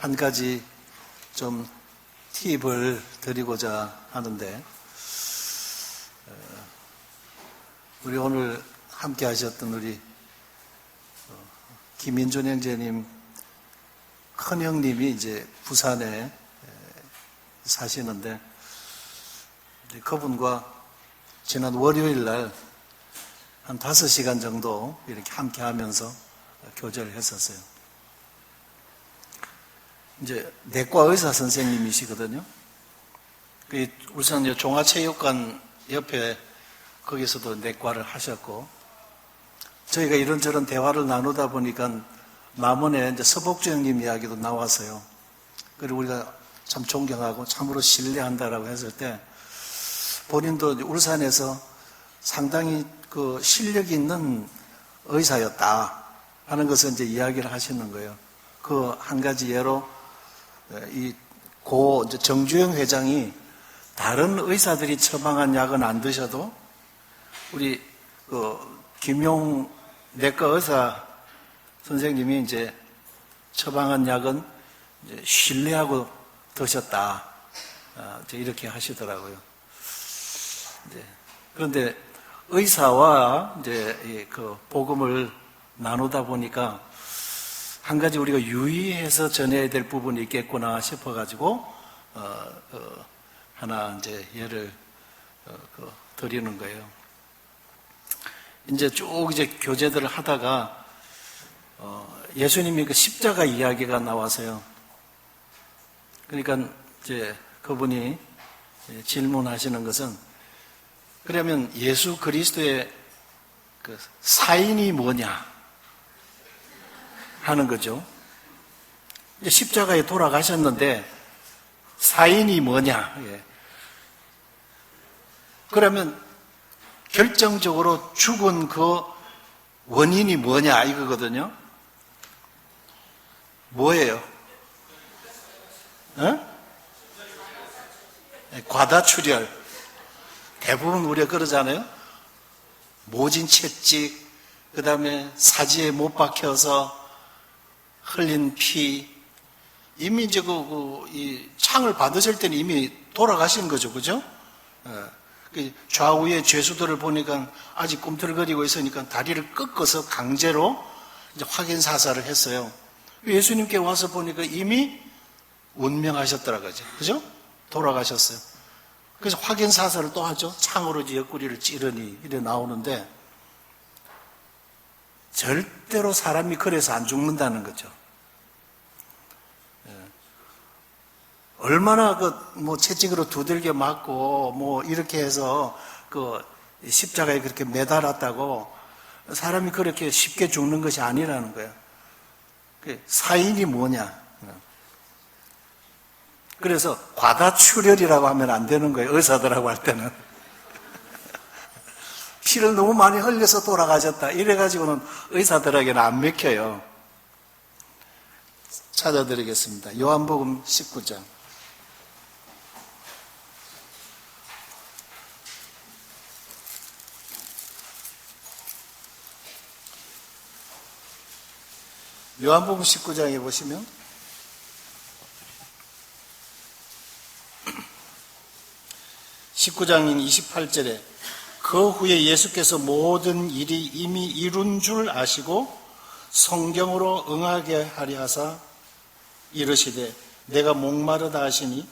한 가지 좀 팁을 드리고자 하는데, 우리 오늘 함께 하셨던 우리 김인준 형제님 큰형님이 이제 부산에 사시는데, 그분과 지난 월요일 날 한 5시간 정도 이렇게 함께 하면서 교제를 했었어요. 이제 내과 의사 선생님이시거든요. 울산 종합체육관 옆에 거기서도 내과를 하셨고, 저희가 이런저런 대화를 나누다 보니까 남원에 이제 서복주 형님 이야기도 나왔어요. 그리고 우리가 참 존경하고 참으로 신뢰한다라고 했을 때, 본인도 울산에서 상당히 그 실력이 있는 의사였다 하는 것을 이제 이야기를 하시는 거예요. 그 한 가지 예로 이제 정주영 회장이 다른 의사들이 처방한 약은 안 드셔도 우리 김용 내과 의사 선생님이 이제 처방한 약은 이제 신뢰하고 드셨다. 이렇게 하시더라고요. 그런데 의사와 이제 그 복음을 나누다 보니까 한 가지 우리가 유의해서 전해야 될 부분이 있겠구나 싶어가지고 하나 이제 예를 드리는 거예요. 이제 쭉 이제 교제들을 하다가 예수님이 그 십자가 이야기가 나와서요. 그러니까 이제 그분이 질문하시는 것은, 그러면 예수 그리스도의 그 사인이 뭐냐 하는 거죠. 십자가에 돌아가셨는데 사인이 뭐냐. 그러면 결정적으로 죽은 그 원인이 뭐냐 이거거든요. 뭐예요? 과다출혈. 대부분 우리가 그러잖아요. 모진 채찍, 그 다음에 사지에 못 박혀서 흘린 피. 이미 이제 이 창을 받으실 때는 이미 돌아가신 거죠, 그죠? 좌우의 죄수들을 보니까 아직 꿈틀거리고 있으니까 다리를 꺾어서 강제로 이제 확인 사살을 했어요. 예수님께 와서 보니까 이미 운명하셨더라고요, 그죠? 돌아가셨어요. 그래서 확인 사살을 또 하죠. 창으로 이제 옆구리를 찌르니 이래 나오는데, 절대로 사람이 그래서 안 죽는다는 거죠. 얼마나 채찍으로 두들겨 맞고 이렇게 해서 십자가에 그렇게 매달았다고 사람이 그렇게 쉽게 죽는 것이 아니라는 거예요. 사인이 뭐냐? 그래서 과다출혈이라고 하면 안 되는 거예요. 의사들하고 할 때는. 피를 너무 많이 흘려서 돌아가셨다. 이래가지고는 의사들에게는 안 맥혀요. 찾아드리겠습니다. 요한복음 19장. 요한복음 19장에 보시면 19장인 28절에 그 후에 예수께서 모든 일이 이미 이룬 줄 아시고 성경으로 응하게 하려 하사 이르시되 내가 목마르다 하시니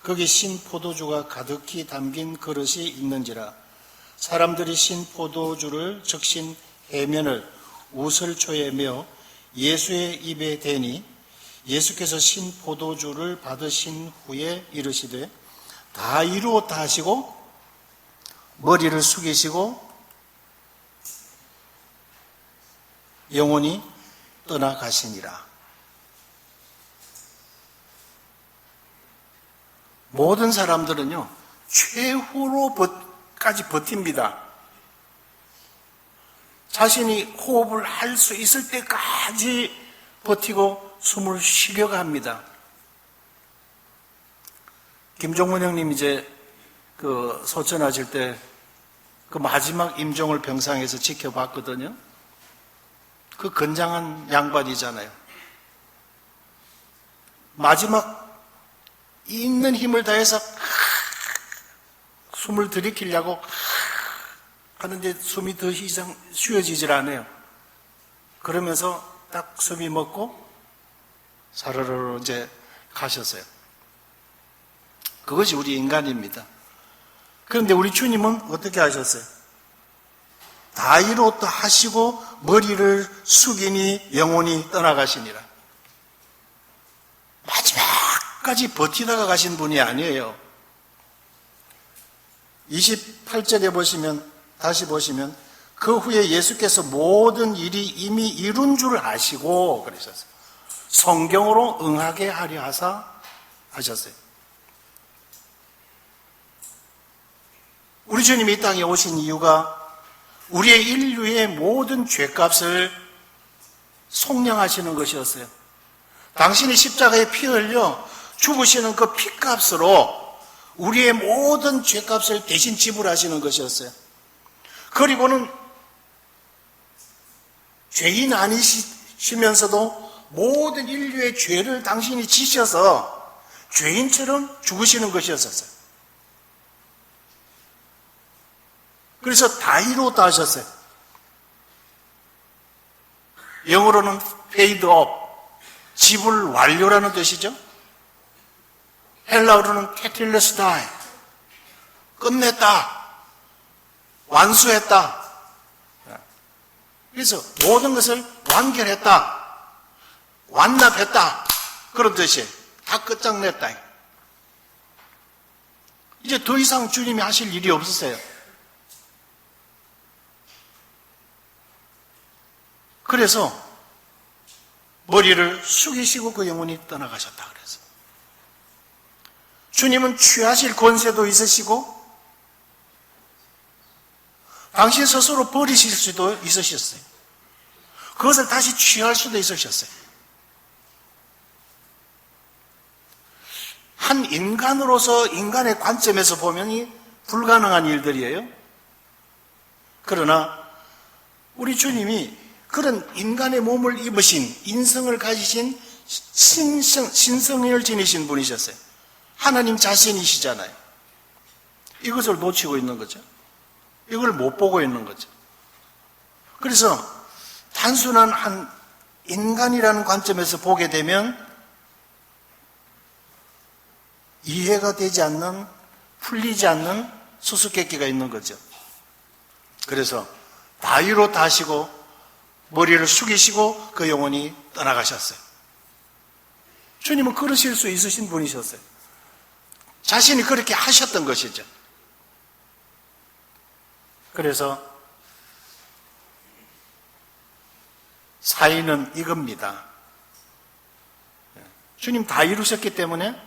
거기 신 포도주가 가득히 담긴 그릇이 있는지라. 사람들이 신 포도주를 적신 해면을 우슬초에 메어 예수의 입에 대니 예수께서 신 포도주를 받으신 후에 이르시되 다 이루었다 하시고 머리를 숙이시고 영원히 떠나가시니라. 모든 사람들은요, 최후로까지 버팁니다. 자신이 호흡을 할 수 있을 때까지 버티고 숨을 쉬려고 합니다. 김종문 형님 이제 소천하실 때 그 마지막 임종을 병상에서 지켜봤거든요. 그 건장한 양반이잖아요. 마지막 있는 힘을 다해서 숨을 들이키려고 하는데 숨이 더 이상 쉬어지질 않아요. 그러면서 딱 숨이 멎고 사르르 이제 가셨어요. 그것이 우리 인간입니다. 그런데 우리 주님은 어떻게 하셨어요? 다이로또 하시고 머리를 숙이니 영혼이 떠나가시니라. 마지막까지 버티다가 가신 분이 아니에요. 28절에 보시면, 다시 보시면, 그 후에 예수께서 모든 일이 이미 이룬 줄 아시고 그러셨어요. 성경으로 응하게 하려 하사 하셨어요. 우리 주님이 이 땅에 오신 이유가 우리의 인류의 모든 죄값을 속량하시는 것이었어요. 당신이 십자가에 피 흘려 죽으시는 그 피값으로 우리의 모든 죄값을 대신 지불하시는 것이었어요. 그리고는 죄인 아니시면서도 모든 인류의 죄를 당신이 지셔서 죄인처럼 죽으시는 것이었어요. 그래서 다이로다 하셨어요. 영어로는 paid up, 지불 완료라는 뜻이죠. 헬라어로는 tetelestai, 끝냈다, 완수했다. 그래서 모든 것을 완결했다, 완납했다, 그런 뜻이에요. 다 끝장냈다. 이제 더 이상 주님이 하실 일이 없으세요. 그래서 머리를 숙이시고 그 영혼이 떠나가셨다 그래서 주님은 취하실 권세도 있으시고 당신 스스로 버리실 수도 있으셨어요. 그것을 다시 취할 수도 있으셨어요. 한 인간으로서 인간의 관점에서 보면 불가능한 일들이에요. 그러나 우리 주님이 그런 인간의 몸을 입으신, 인성을 가지신 신성을 지니신 분이셨어요. 하나님 자신이시잖아요. 이것을 놓치고 있는 거죠. 이걸 못 보고 있는 거죠. 그래서 단순한 한 인간이라는 관점에서 보게 되면 이해가 되지 않는, 풀리지 않는 수수께끼가 있는 거죠. 그래서 다이로 다시고 머리를 숙이시고 그 영혼이 떠나가셨어요. 주님은 그러실 수 있으신 분이셨어요. 자신이 그렇게 하셨던 것이죠. 그래서 사인은 이겁니다. 주님 다 이루셨기 때문에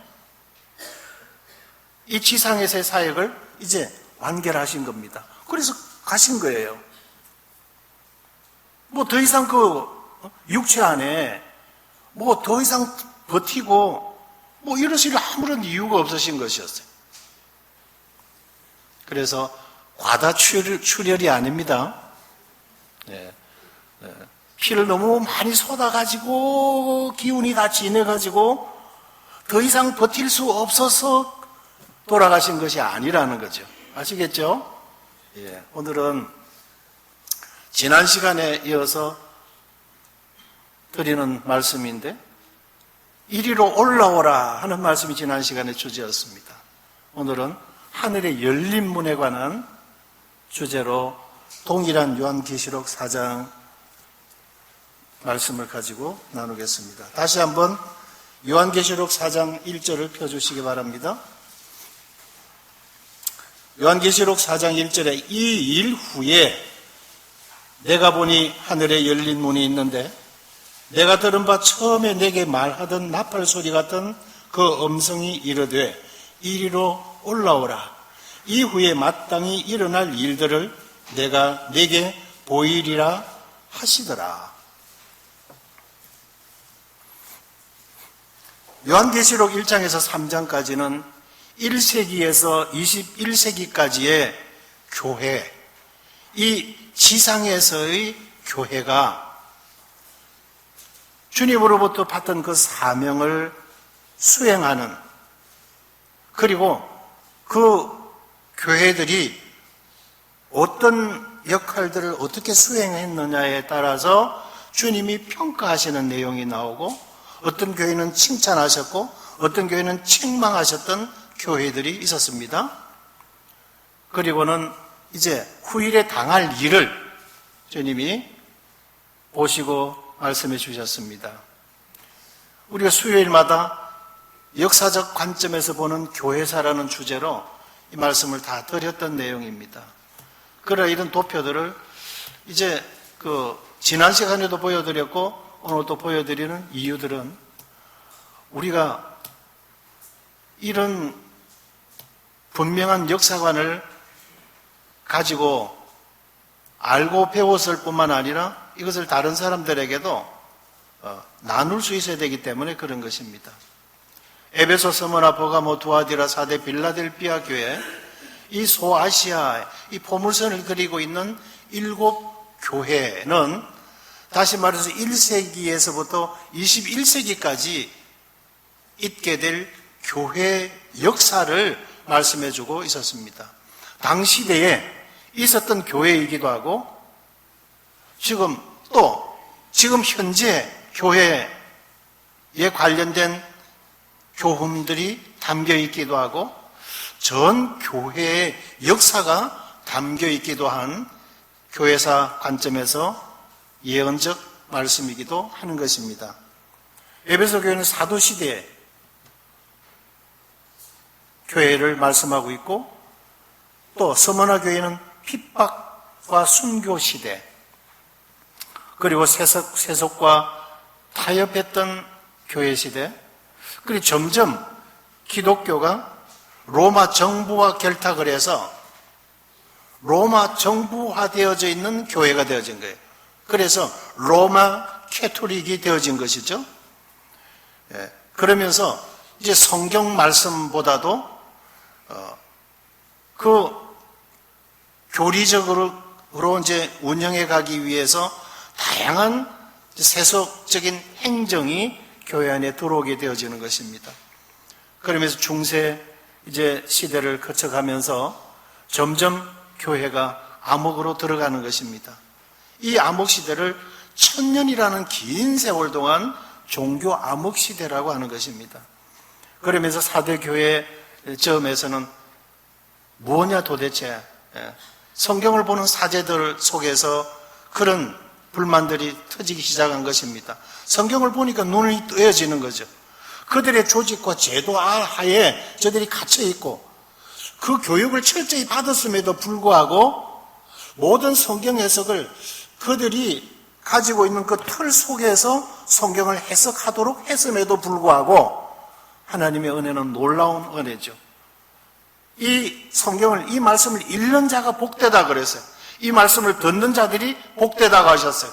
이 지상에서의 사역을 이제 완결하신 겁니다. 그래서 가신 거예요. 뭐 더 이상 그 육체 안에 뭐 더 이상 버티고 뭐 이러실 아무런 이유가 없으신 것이었어요. 그래서 과다 출혈이 아닙니다. 피를 너무 많이 쏟아가지고 기운이 다 진해가지고 더 이상 버틸 수 없어서 돌아가신 것이 아니라는 거죠. 아시겠죠? 오늘은 지난 시간에 이어서 드리는 말씀인데 이리로 올라오라 하는 말씀이 지난 시간의 주제였습니다. 오늘은 하늘의 열린 문에 관한 주제로 동일한 요한계시록 4장 말씀을 가지고 나누겠습니다. 다시 한번 요한계시록 4장 1절을 펴주시기 바랍니다. 요한계시록 4장 1절에 이 일 후에 내가 보니 하늘에 열린 문이 있는데 내가 들은 바 처음에 내게 말하던 나팔 소리 같은 그 음성이 이르되 이리로 올라오라. 이후에 마땅히 일어날 일들을 내가 내게 보이리라 하시더라. 요한계시록 1장에서 3장까지는 1세기에서 21세기까지의 교회, 이 지상에서의 교회가 주님으로부터 받던 그 사명을 수행하는, 그리고 그 교회들이 어떤 역할들을 어떻게 수행했느냐에 따라서 주님이 평가하시는 내용이 나오고, 어떤 교회는 칭찬하셨고 어떤 교회는 책망하셨던 교회들이 있었습니다. 그리고는 이제 후일에 당할 일을 주님이 보시고 말씀해 주셨습니다. 우리가 수요일마다 역사적 관점에서 보는 교회사라는 주제로 이 말씀을 다 드렸던 내용입니다. 그러나 이런 도표들을 이제 지난 시간에도 보여드렸고 오늘도 보여드리는 이유들은, 우리가 이런 분명한 역사관을 가지고 알고 배웠을 뿐만 아니라 이것을 다른 사람들에게도 나눌 수 있어야 되기 때문에 그런 것입니다. 에베소, 스무나, 버가모, 두아디라, 사데, 빌라델비아 교회, 이 소아시아의 이 포물선을 그리고 있는 7 교회는 다시 말해서 1세기에서부터 21세기까지 있게 될 교회 역사를 말씀해주고 있었습니다. 당시대에 있었던 교회이기도 하고, 지금 현재 교회에 관련된 교훈들이 담겨 있기도 하고, 전 교회의 역사가 담겨 있기도 한 교회사 관점에서 예언적 말씀이기도 하는 것입니다. 에베소 교회는 사도시대에 교회를 말씀하고 있고, 또 스무나 교회는 핍박과 순교시대, 그리고 세속과 타협했던 교회시대, 그리고 점점 기독교가 로마 정부와 결탁을 해서 로마 정부화되어져 있는 교회가 되어진 거예요. 그래서 로마 캐토릭이 되어진 것이죠. 그러면서 이제 성경 말씀보다도 그 교리적으로 이제 운영해 가기 위해서 다양한 세속적인 행정이 교회 안에 들어오게 되어지는 것입니다. 그러면서 중세 이제 시대를 거쳐가면서 점점 교회가 암흑으로 들어가는 것입니다. 이 암흑 시대를 1000년이라는 긴 세월 동안 종교 암흑 시대라고 하는 것입니다. 그러면서 사대 교회 점에서는 뭐냐 도대체, 성경을 보는 사제들 속에서 그런 불만들이 터지기 시작한 것입니다. 성경을 보니까 눈이 뜨여지는 거죠. 그들의 조직과 제도 하에 저들이 갇혀 있고, 그 교육을 철저히 받았음에도 불구하고 모든 성경 해석을 그들이 가지고 있는 그 틀 속에서 성경을 해석하도록 했음에도 불구하고 하나님의 은혜는 놀라운 은혜죠. 이 성경을, 이 말씀을 읽는 자가 복되다 그랬어요. 이 말씀을 듣는 자들이 복되다고 하셨어요.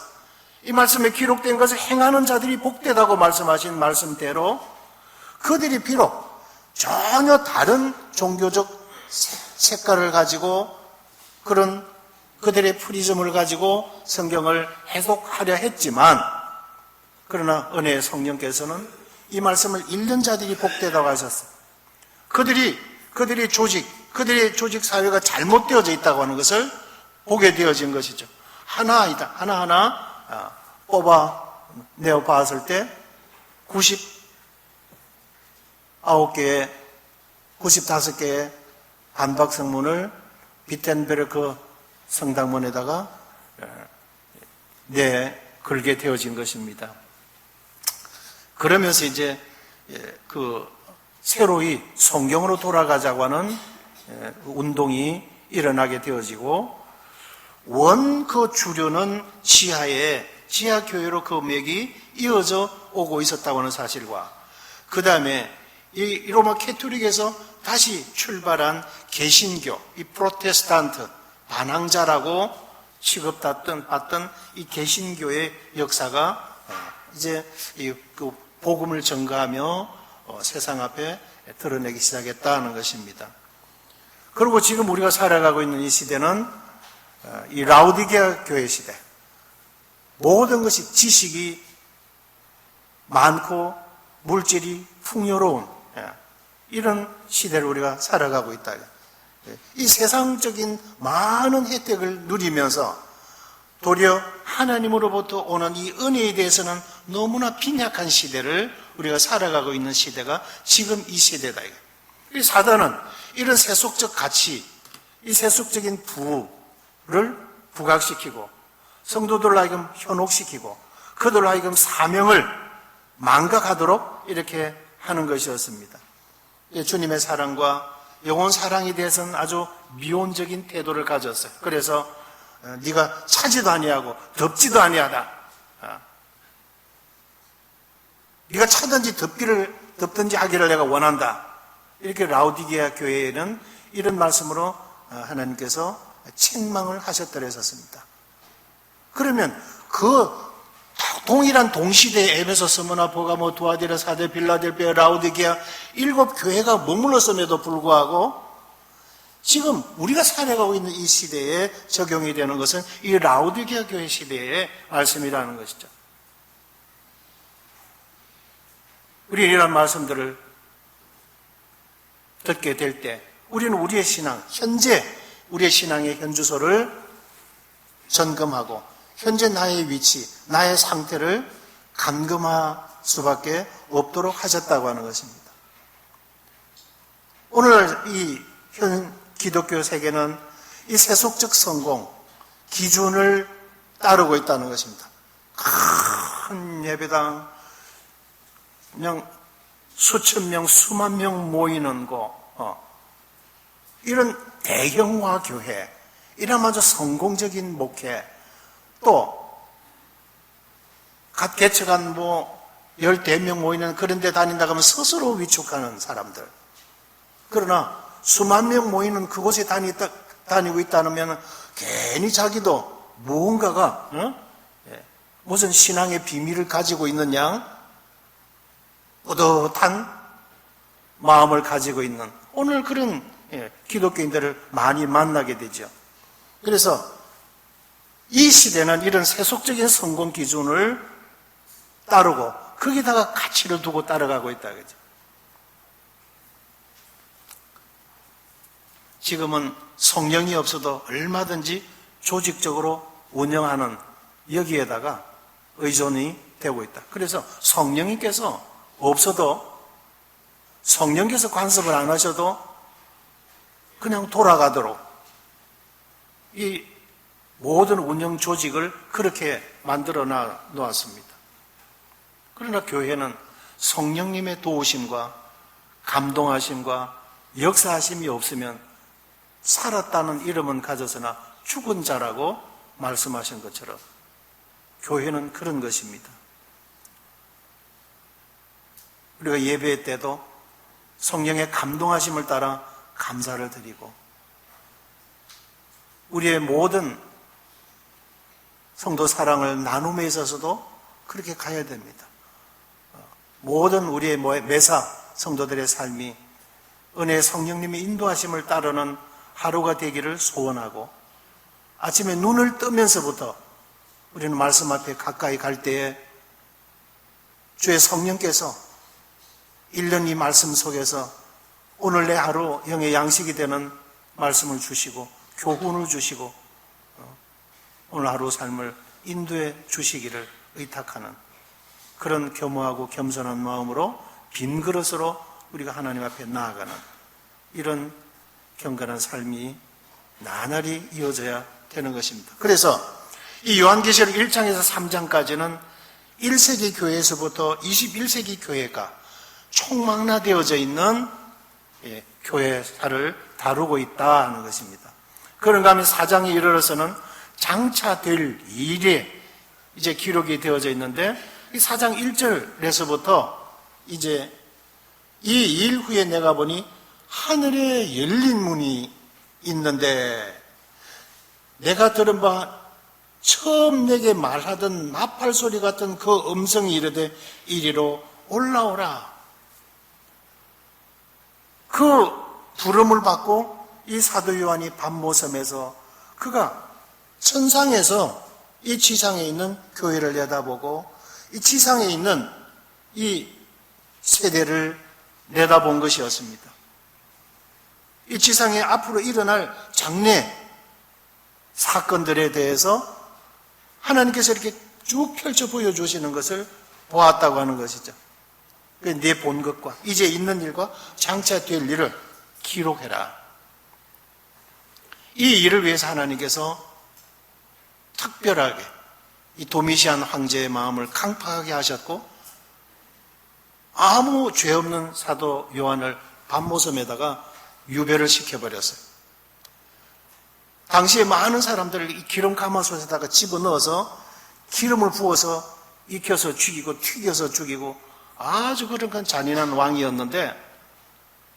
이 말씀에 기록된 것을 행하는 자들이 복되다고 말씀하신 말씀대로 그들이 비록 전혀 다른 종교적 색깔을 가지고 그런 그들의 프리즘을 가지고 성경을 해석하려 했지만, 그러나 은혜의 성령께서는 이 말씀을 읽는 자들이 복되다고 하셨어요. 그들의 조직 사회가 잘못되어져 있다고 하는 것을 보게 되어진 것이죠. 하나하나 뽑아내어 봤을 때 95개의 반박성문을 비텐베르크 성당문에다가 걸게 되어진 것입니다. 그러면서 이제 새로이 성경으로 돌아가자고 하는 운동이 일어나게 되어지고, 그 주류는 지하교회로 그 맥이 이어져 오고 있었다고 하는 사실과, 그 다음에 이 로마 캐토릭에서 다시 출발한 개신교, 이 프로테스탄트, 반항자라고 취급받던 이 개신교의 역사가 이제 그 복음을 전가하며 세상 앞에 드러내기 시작했다는 것입니다. 그리고 지금 우리가 살아가고 있는 이 시대는 이 라우디게아 교회 시대, 모든 것이 지식이 많고 물질이 풍요로운 이런 시대를 우리가 살아가고 있다. 이 세상적인 많은 혜택을 누리면서 도리어 하나님으로부터 오는 이 은혜에 대해서는 너무나 빈약한 시대를 우리가 살아가고 있는 시대가 지금 이 시대다. 이 사단은 이런 세속적 가치, 이 세속적인 부를 부각시키고 성도들로 하여금 현혹시키고 그들로 하여금 사명을 망각하도록 이렇게 하는 것이었습니다. 주님의 사랑과 영혼 사랑에 대해서는 아주 미온적인 태도를 가졌어요. 그래서 네가 차지도 아니하고 덮지도 아니하다. 네가 차든지 덮든지 하기를 내가 원한다. 이렇게 라우디게아 교회에는 이런 말씀으로 하나님께서 책망을 하셨더라 했었습니다. 그러면 그 동일한 동시대에 에베소, 스무나, 보가모, 두아디라, 사데, 빌라델비아, 라우디게아 7교회가 머물렀음에도 불구하고 지금 우리가 살아가고 있는 이 시대에 적용이 되는 것은 이 라우디게아 교회 시대의 말씀이라는 것이죠. 우리는 이런 말씀들을 듣게 될 때 우리는 우리의 신앙, 현재 우리의 신앙의 현주소를 점검하고 현재 나의 위치, 나의 상태를 감금할 수밖에 없도록 하셨다고 하는 것입니다. 오늘 이 현 기독교 세계는 이 세속적 성공 기준을 따르고 있다는 것입니다. 큰 예배당, 그냥 수천 명, 수만 명 모이는 곳, 이런 대형화 교회, 이런 아주 성공적인 목회, 또 각 개척한 10명 모이는 그런 데 다닌다고 하면 스스로 위축하는 사람들. 그러나 수만 명 모이는 그곳에 다니고 있다면 괜히 자기도 무언가가 무슨 신앙의 비밀을 가지고 있는 양 뿌듯한 마음을 가지고 있는 오늘 그런 기독교인들을 많이 만나게 되죠. 그래서 이 시대는 이런 세속적인 성공 기준을 따르고 거기다가 가치를 두고 따라가고 있다. 그죠? 지금은 성령이 없어도 얼마든지 조직적으로 운영하는 여기에다가 의존이 되고 있다. 그래서 성령님께서 없어도 성령께서 간섭을 안 하셔도 그냥 돌아가도록 이 모든 운영 조직을 그렇게 만들어 놓았습니다. 그러나 교회는 성령님의 도우심과 감동하심과 역사하심이 없으면 살았다는 이름은 가졌으나 죽은 자라고 말씀하신 것처럼 교회는 그런 것입니다. 우리가 예배 때도 성령의 감동하심을 따라 감사를 드리고 우리의 모든 성도 사랑을 나눔에 있어서도 그렇게 가야 됩니다. 모든 우리의 매사 성도들의 삶이 은혜의 성령님의 인도하심을 따르는 하루가 되기를 소원하고 아침에 눈을 뜨면서부터 우리는 말씀 앞에 가까이 갈 때에 주의 성령께서 1년 이 말씀 속에서 오늘 내 하루 영의 양식이 되는 말씀을 주시고 교훈을 주시고 오늘 하루 삶을 인도해 주시기를 의탁하는 그런 겸허하고 겸손한 마음으로 빈 그릇으로 우리가 하나님 앞에 나아가는 이런 경건한 삶이 나날이 이어져야 되는 것입니다. 그래서 이 요한계시록 1장에서 3장까지는 1세기 교회에서부터 21세기 교회가 총망라되어져 있는 교회사를 다루고 있다는 것입니다. 그런가 하면 4장에 이르러서는 장차 될 일에 이제 기록이 되어져 있는데 이 4장 1절에서부터 이제 이 일 후에 내가 보니 하늘에 열린 문이 있는데 내가 들은 바 처음 내게 말하던 나팔 소리 같은 그 음성이 이르되 이리로 올라오라. 그 부름을 받고 이 사도 요한이 밤모섬에서 그가 천상에서 이 지상에 있는 교회를 내다보고 이 지상에 있는 이 세대를 내다본 것이었습니다. 이 지상에 앞으로 일어날 장래 사건들에 대해서 하나님께서 이렇게 쭉 펼쳐 보여주시는 것을 보았다고 하는 것이죠. 내 본 것과 이제 있는 일과 장차 될 일을 기록해라. 이 일을 위해서 하나님께서 특별하게 이 도미시안 황제의 마음을 강팍하게 하셨고 아무 죄 없는 사도 요한을 밤모섬에다가 유배를 시켜버렸어요. 당시에 많은 사람들을 이 기름 가마솥에다가 집어넣어서 기름을 부어서 익혀서 죽이고 튀겨서 죽이고 아주 그런 잔인한 왕이었는데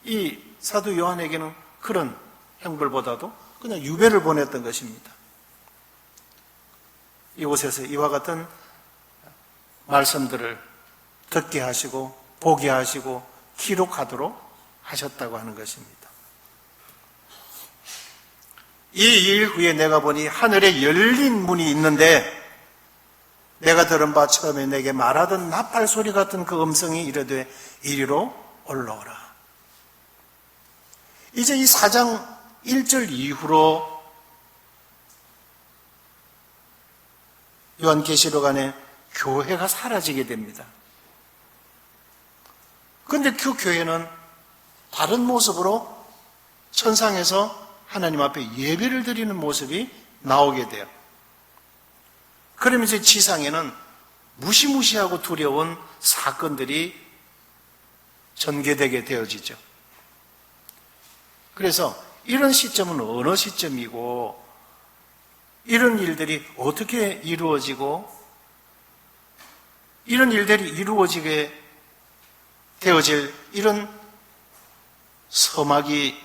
이 사도 요한에게는 그런 형벌보다도 그냥 유배를 보냈던 것입니다. 이곳에서 이와 같은 말씀들을 듣게 하시고 보게 하시고 기록하도록 하셨다고 하는 것입니다. 이 일 후에 내가 보니 하늘에 열린 문이 있는데 내가 들은 바 처음에 내게 말하던 나팔 소리 같은 그 음성이 이르되 이리로 올라오라. 이제 이 4장 1절 이후로 요한계시록 안에 교회가 사라지게 됩니다. 그런데 그 교회는 다른 모습으로 천상에서 하나님 앞에 예배를 드리는 모습이 나오게 돼요. 그러면서 지상에는 무시무시하고 두려운 사건들이 전개되게 되어지죠. 그래서 이런 시점은 어느 시점이고 이런 일들이 어떻게 이루어지고 이런 일들이 이루어지게 되어질 이런 서막이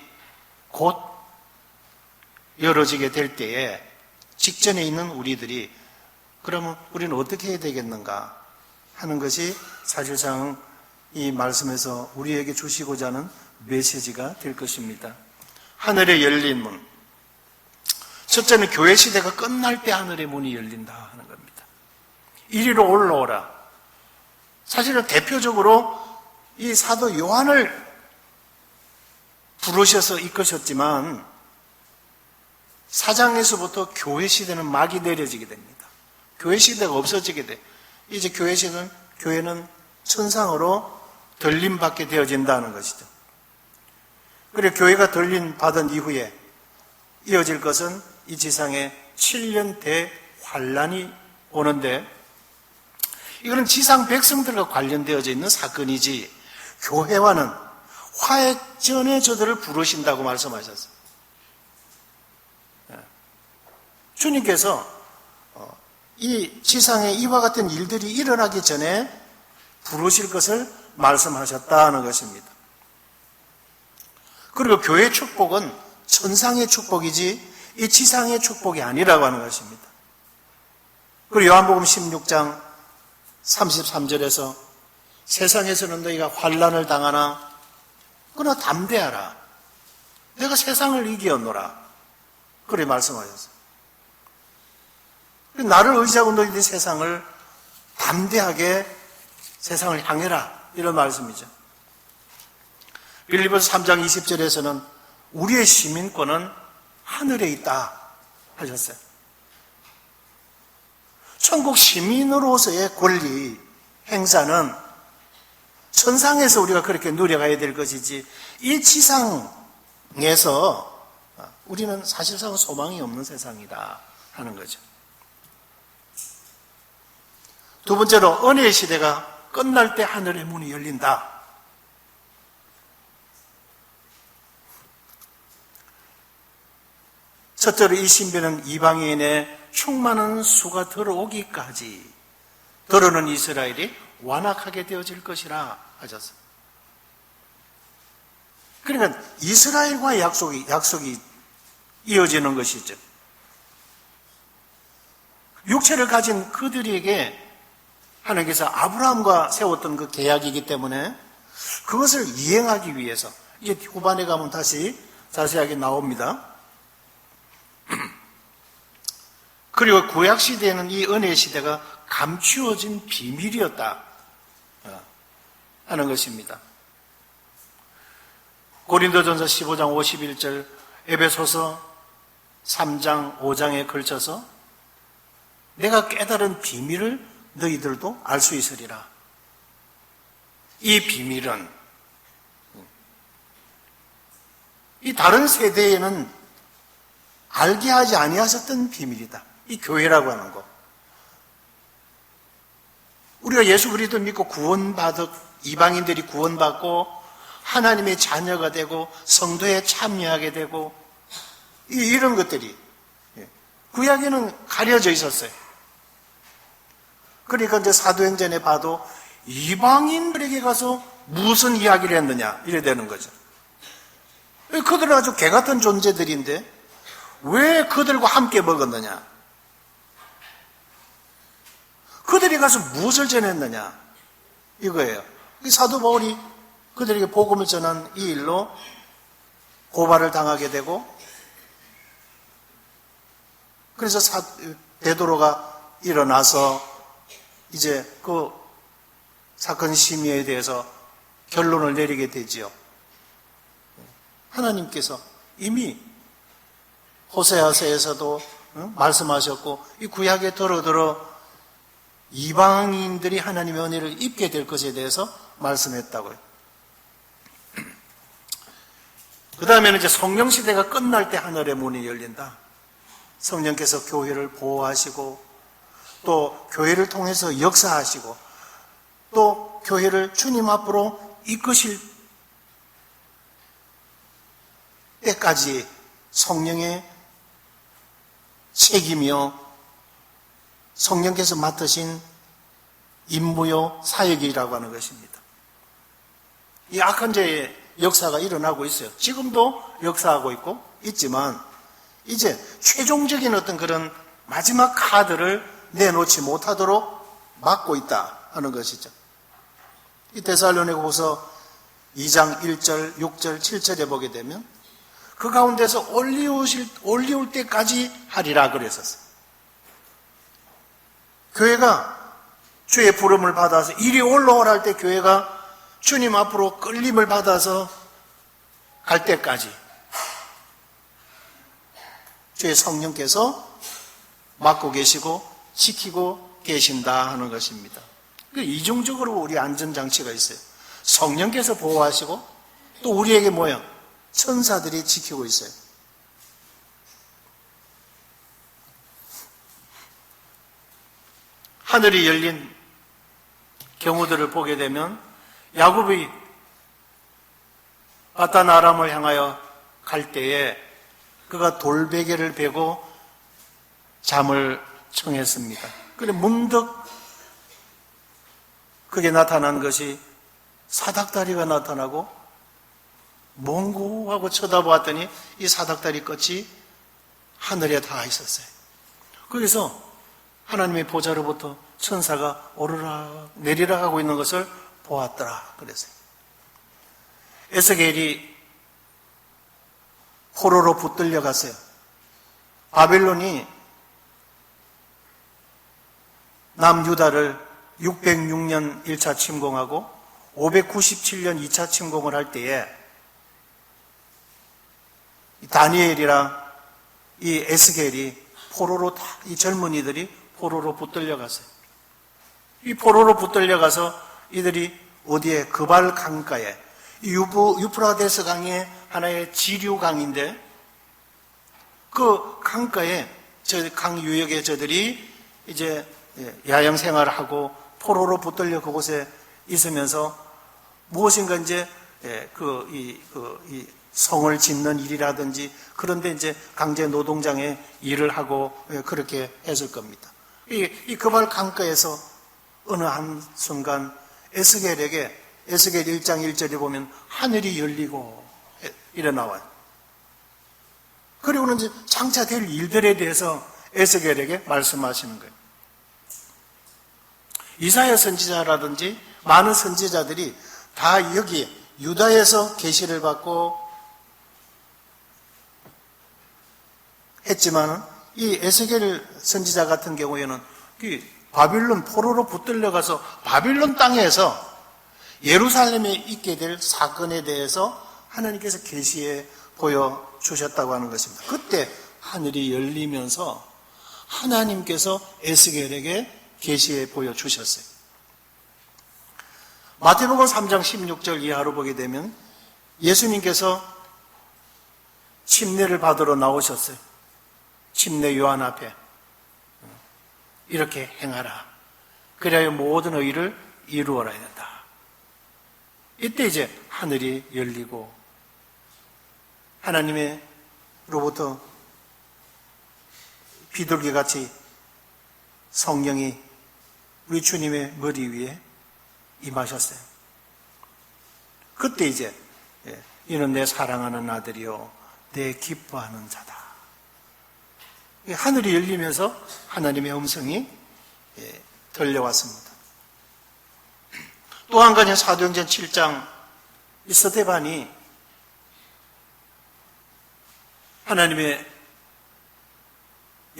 곧 열어지게 될 때에 직전에 있는 우리들이 그러면 우리는 어떻게 해야 되겠는가 하는 것이 사실상 이 말씀에서 우리에게 주시고자 하는 메시지가 될 것입니다. 하늘에 열린 문. 첫째는 교회 시대가 끝날 때 하늘의 문이 열린다 하는 겁니다. 이리로 올라오라. 사실은 대표적으로 이 사도 요한을 부르셔서 이끄셨지만 사장에서부터 교회 시대는 막이 내려지게 됩니다. 교회 시대가 없어지게 돼. 이제 교회는 천상으로 들림받게 되어진다는 것이죠. 그리고 교회가 들림 받은 이후에 이어질 것은 이 지상에 7년 대환란이 오는데 이거는 지상 백성들과 관련되어져 있는 사건이지 교회와는 화해전에 저들을 부르신다고 말씀하셨어요. 주님께서 이 지상에 이와 같은 일들이 일어나기 전에 부르실 것을 말씀하셨다는 것입니다. 그리고 교회의 축복은 천상의 축복이지 이 지상의 축복이 아니라고 하는 것입니다. 그리고 요한복음 16장 33절에서 세상에서는 너희가 환난을 당하나 그러나 담대하라. 내가 세상을 이기었노라. 그렇게 말씀하셨어요. 나를 의지하고 너희들이 세상을 담대하게 세상을 향해라. 이런 말씀이죠. 빌립보서 3장 20절에서는 우리의 시민권은 하늘에 있다 하셨어요. 천국 시민으로서의 권리 행사는 천상에서 우리가 그렇게 누려가야 될 것이지 이 지상에서 우리는 사실상 소망이 없는 세상이다 하는 거죠. 두 번째로 은혜의 시대가 끝날 때 하늘의 문이 열린다. 첫째로 이 신비는 이방인의 충만한 수가 들어오기까지 들어오는 이스라엘이 완악하게 되어질 것이라 하셨어요. 그러니까 이스라엘과의 약속이 이어지는 것이죠. 육체를 가진 그들에게 하나님께서 아브라함과 세웠던 그 계약이기 때문에 그것을 이행하기 위해서 이제 후반에 가면 다시 자세하게 나옵니다. 그리고 구약 시대에는 이 은혜의 시대가 감추어진 비밀이었다. 하는 것입니다. 고린도전서 15장 51절, 에베소서 3장 5장에 걸쳐서 내가 깨달은 비밀을 너희들도 알 수 있으리라. 이 비밀은 이 다른 세대에는 알게 하지 아니하셨던 비밀이다. 이 교회라고 하는 거. 우리가 예수 그리스도 믿고 이방인들이 구원받고 하나님의 자녀가 되고 성도에 참여하게 되고 이런 것들이 구약에는 가려져 있었어요. 그러니까 이제 사도행전에 봐도 이방인들에게 가서 무슨 이야기를 했느냐 이래 되는 거죠. 그들은 아주 개같은 존재들인데 왜 그들과 함께 먹었느냐? 그들이 가서 무엇을 전했느냐? 이거예요. 사도 바울이 그들에게 복음을 전한 이 일로 고발을 당하게 되고, 그래서 베드로가 일어나서 이제 그 사건 심의에 대해서 결론을 내리게 되지요. 하나님께서 이미 호세아서에서도 말씀하셨고, 이 구약에 들어 이방인들이 하나님의 은혜를 입게 될 것에 대해서 말씀했다고요. 그 다음에는 이제 성령 시대가 끝날 때 하늘의 문이 열린다. 성령께서 교회를 보호하시고 또 교회를 통해서 역사하시고 또 교회를 주님 앞으로 이끄실 때까지 성령의 책임이요 성령께서 맡으신 임무요 사역이라고 하는 것입니다. 이 악한 죄의 역사가 일어나고 있어요. 지금도 역사하고 있지만 이제 최종적인 어떤 그런 마지막 카드를 내놓지 못하도록 막고 있다 하는 것이죠. 이 데살로니가후서 2장 1절, 6절, 7절에 보게 되면 그 가운데서 올리올 때까지 하리라 그랬었어요. 교회가 주의 부름을 받아서 이리 올라오라 할 때 교회가 주님 앞으로 끌림을 받아서 갈 때까지 주의 성령께서 맡고 계시고 지키고 계신다 하는 것입니다. 이중적으로 우리 안전장치가 있어요. 성령께서 보호하시고 또 우리에게 뭐예요? 천사들이 지키고 있어요. 하늘이 열린 경우들을 보게 되면 야곱이 바단 아람을 향하여 갈 때에 그가 돌베개를 베고 잠을 청했습니다. 그런데 문득 그게 나타난 것이 사닥다리가 나타나고 몽고하고 쳐다보았더니 이 사닥다리 끝이 하늘에 닿아 있었어요. 거기서 하나님의 보좌로부터 천사가 오르락 내리락 하고 있는 것을 보았더라 그랬어요. 에스겔이 포로로 붙들려 갔어요. 바벨론이 남유다를 606년 1차 침공하고 597년 2차 침공을 할 때에 다니엘이랑 이 에스겔이 포로로 이 젊은이들이 포로로 붙들려 갔어요. 이 포로로 붙들려 가서 이들이 어디에 그발 강가에 유프라데스 강의 하나의 지류 강인데 그 강가에 저 강 유역에 저들이 이제 야영 생활을 하고 포로로 붙들려 그곳에 있으면서 무엇인가 이제 이 성을 짓는 일이라든지 그런데 이제 강제 노동장에 일을 하고 그렇게 했을 겁니다. 이 그발 강가에서 어느 한 순간 에스겔 1장 1절에 보면 하늘이 열리고 이래 나와요. 그리고는 이제 장차 될 일들에 대해서 에스겔에게 말씀하시는 거예요. 이사야 선지자라든지 많은 선지자들이 다 여기 유다에서 계시를 받고 했지만 이 에스겔 선지자 같은 경우에는 바빌론 포로로 붙들려 가서 바빌론 땅에서 예루살렘에 있게 될 사건에 대해서 하나님께서 계시해 보여주셨다고 하는 것입니다. 그때 하늘이 열리면서 하나님께서 에스겔에게 계시해 보여주셨어요. 마태복음 3장 16절 이하로 보게 되면 예수님께서 침례를 받으러 나오셨어요. 침례 요한 앞에 이렇게 행하라. 그래야 모든 의를 이루어라 된다. 이때 이제 하늘이 열리고 하나님으로부터 비둘기같이 성령이 우리 주님의 머리 위에 임하셨어요. 그때 이제 이는 내 사랑하는 아들이요 내 기뻐하는 자다. 하늘이 열리면서 하나님의 음성이 들려왔습니다. 또 한 가지 사도행전 7장 이 스데반이 하나님의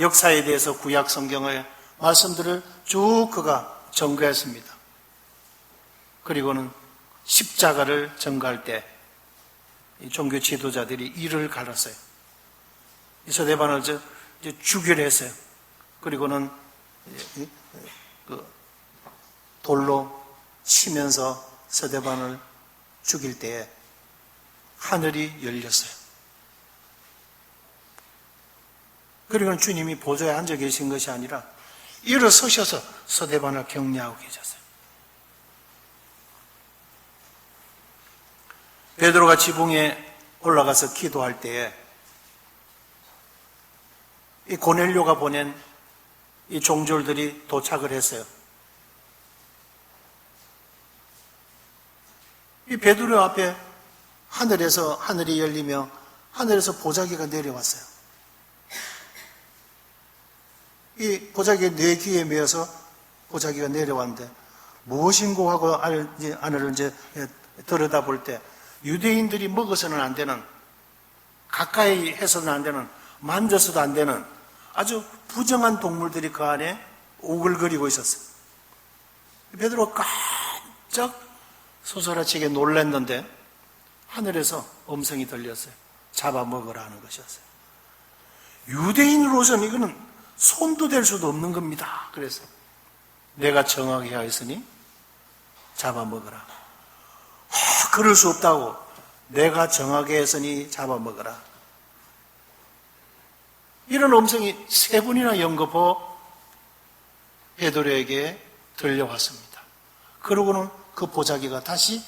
역사에 대해서 구약 성경의 말씀들을 쭉 그가 전거했습니다. 그리고는 십자가를 전거할 때 종교 지도자들이 이를 갈았어요. 이 스데반을 죽이려 했어요. 그리고는 돌로 치면서 스데반을 죽일 때에 하늘이 열렸어요. 그리고는 주님이 보좌에 앉아 계신 것이 아니라 일어서셔서 스데반을 격려하고 계셨어요. 베드로가 지붕에 올라가서 기도할 때에 이 고넬료가 보낸 이 종졸들이 도착을 했어요. 이 베드로 앞에 하늘이 열리며 하늘에서 보자기가 내려왔어요. 이 보자기 네 귀에 매어서 보자기가 내려왔는데 무엇인고 하고 안을 이제 들여다볼 때 유대인들이 먹어서는 안 되는, 가까이 해서는 안 되는, 만져서도 안 되는 아주 부정한 동물들이 그 안에 오글거리고 있었어요. 베드로가 깜짝 소스라치게 놀랐는데 하늘에서 음성이 들렸어요. 잡아먹으라 하는 것이었어요. 유대인으로서는 이거는 손도 댈 수도 없는 겁니다. 그래서 내가 정하게 하였으니 잡아먹으라. 그럴 수 없다고. 내가 정하게 했으니 잡아먹으라. 이런 음성이 세 번이나 연거푸 베드로에게 들려왔습니다. 그러고는 그 보자기가 다시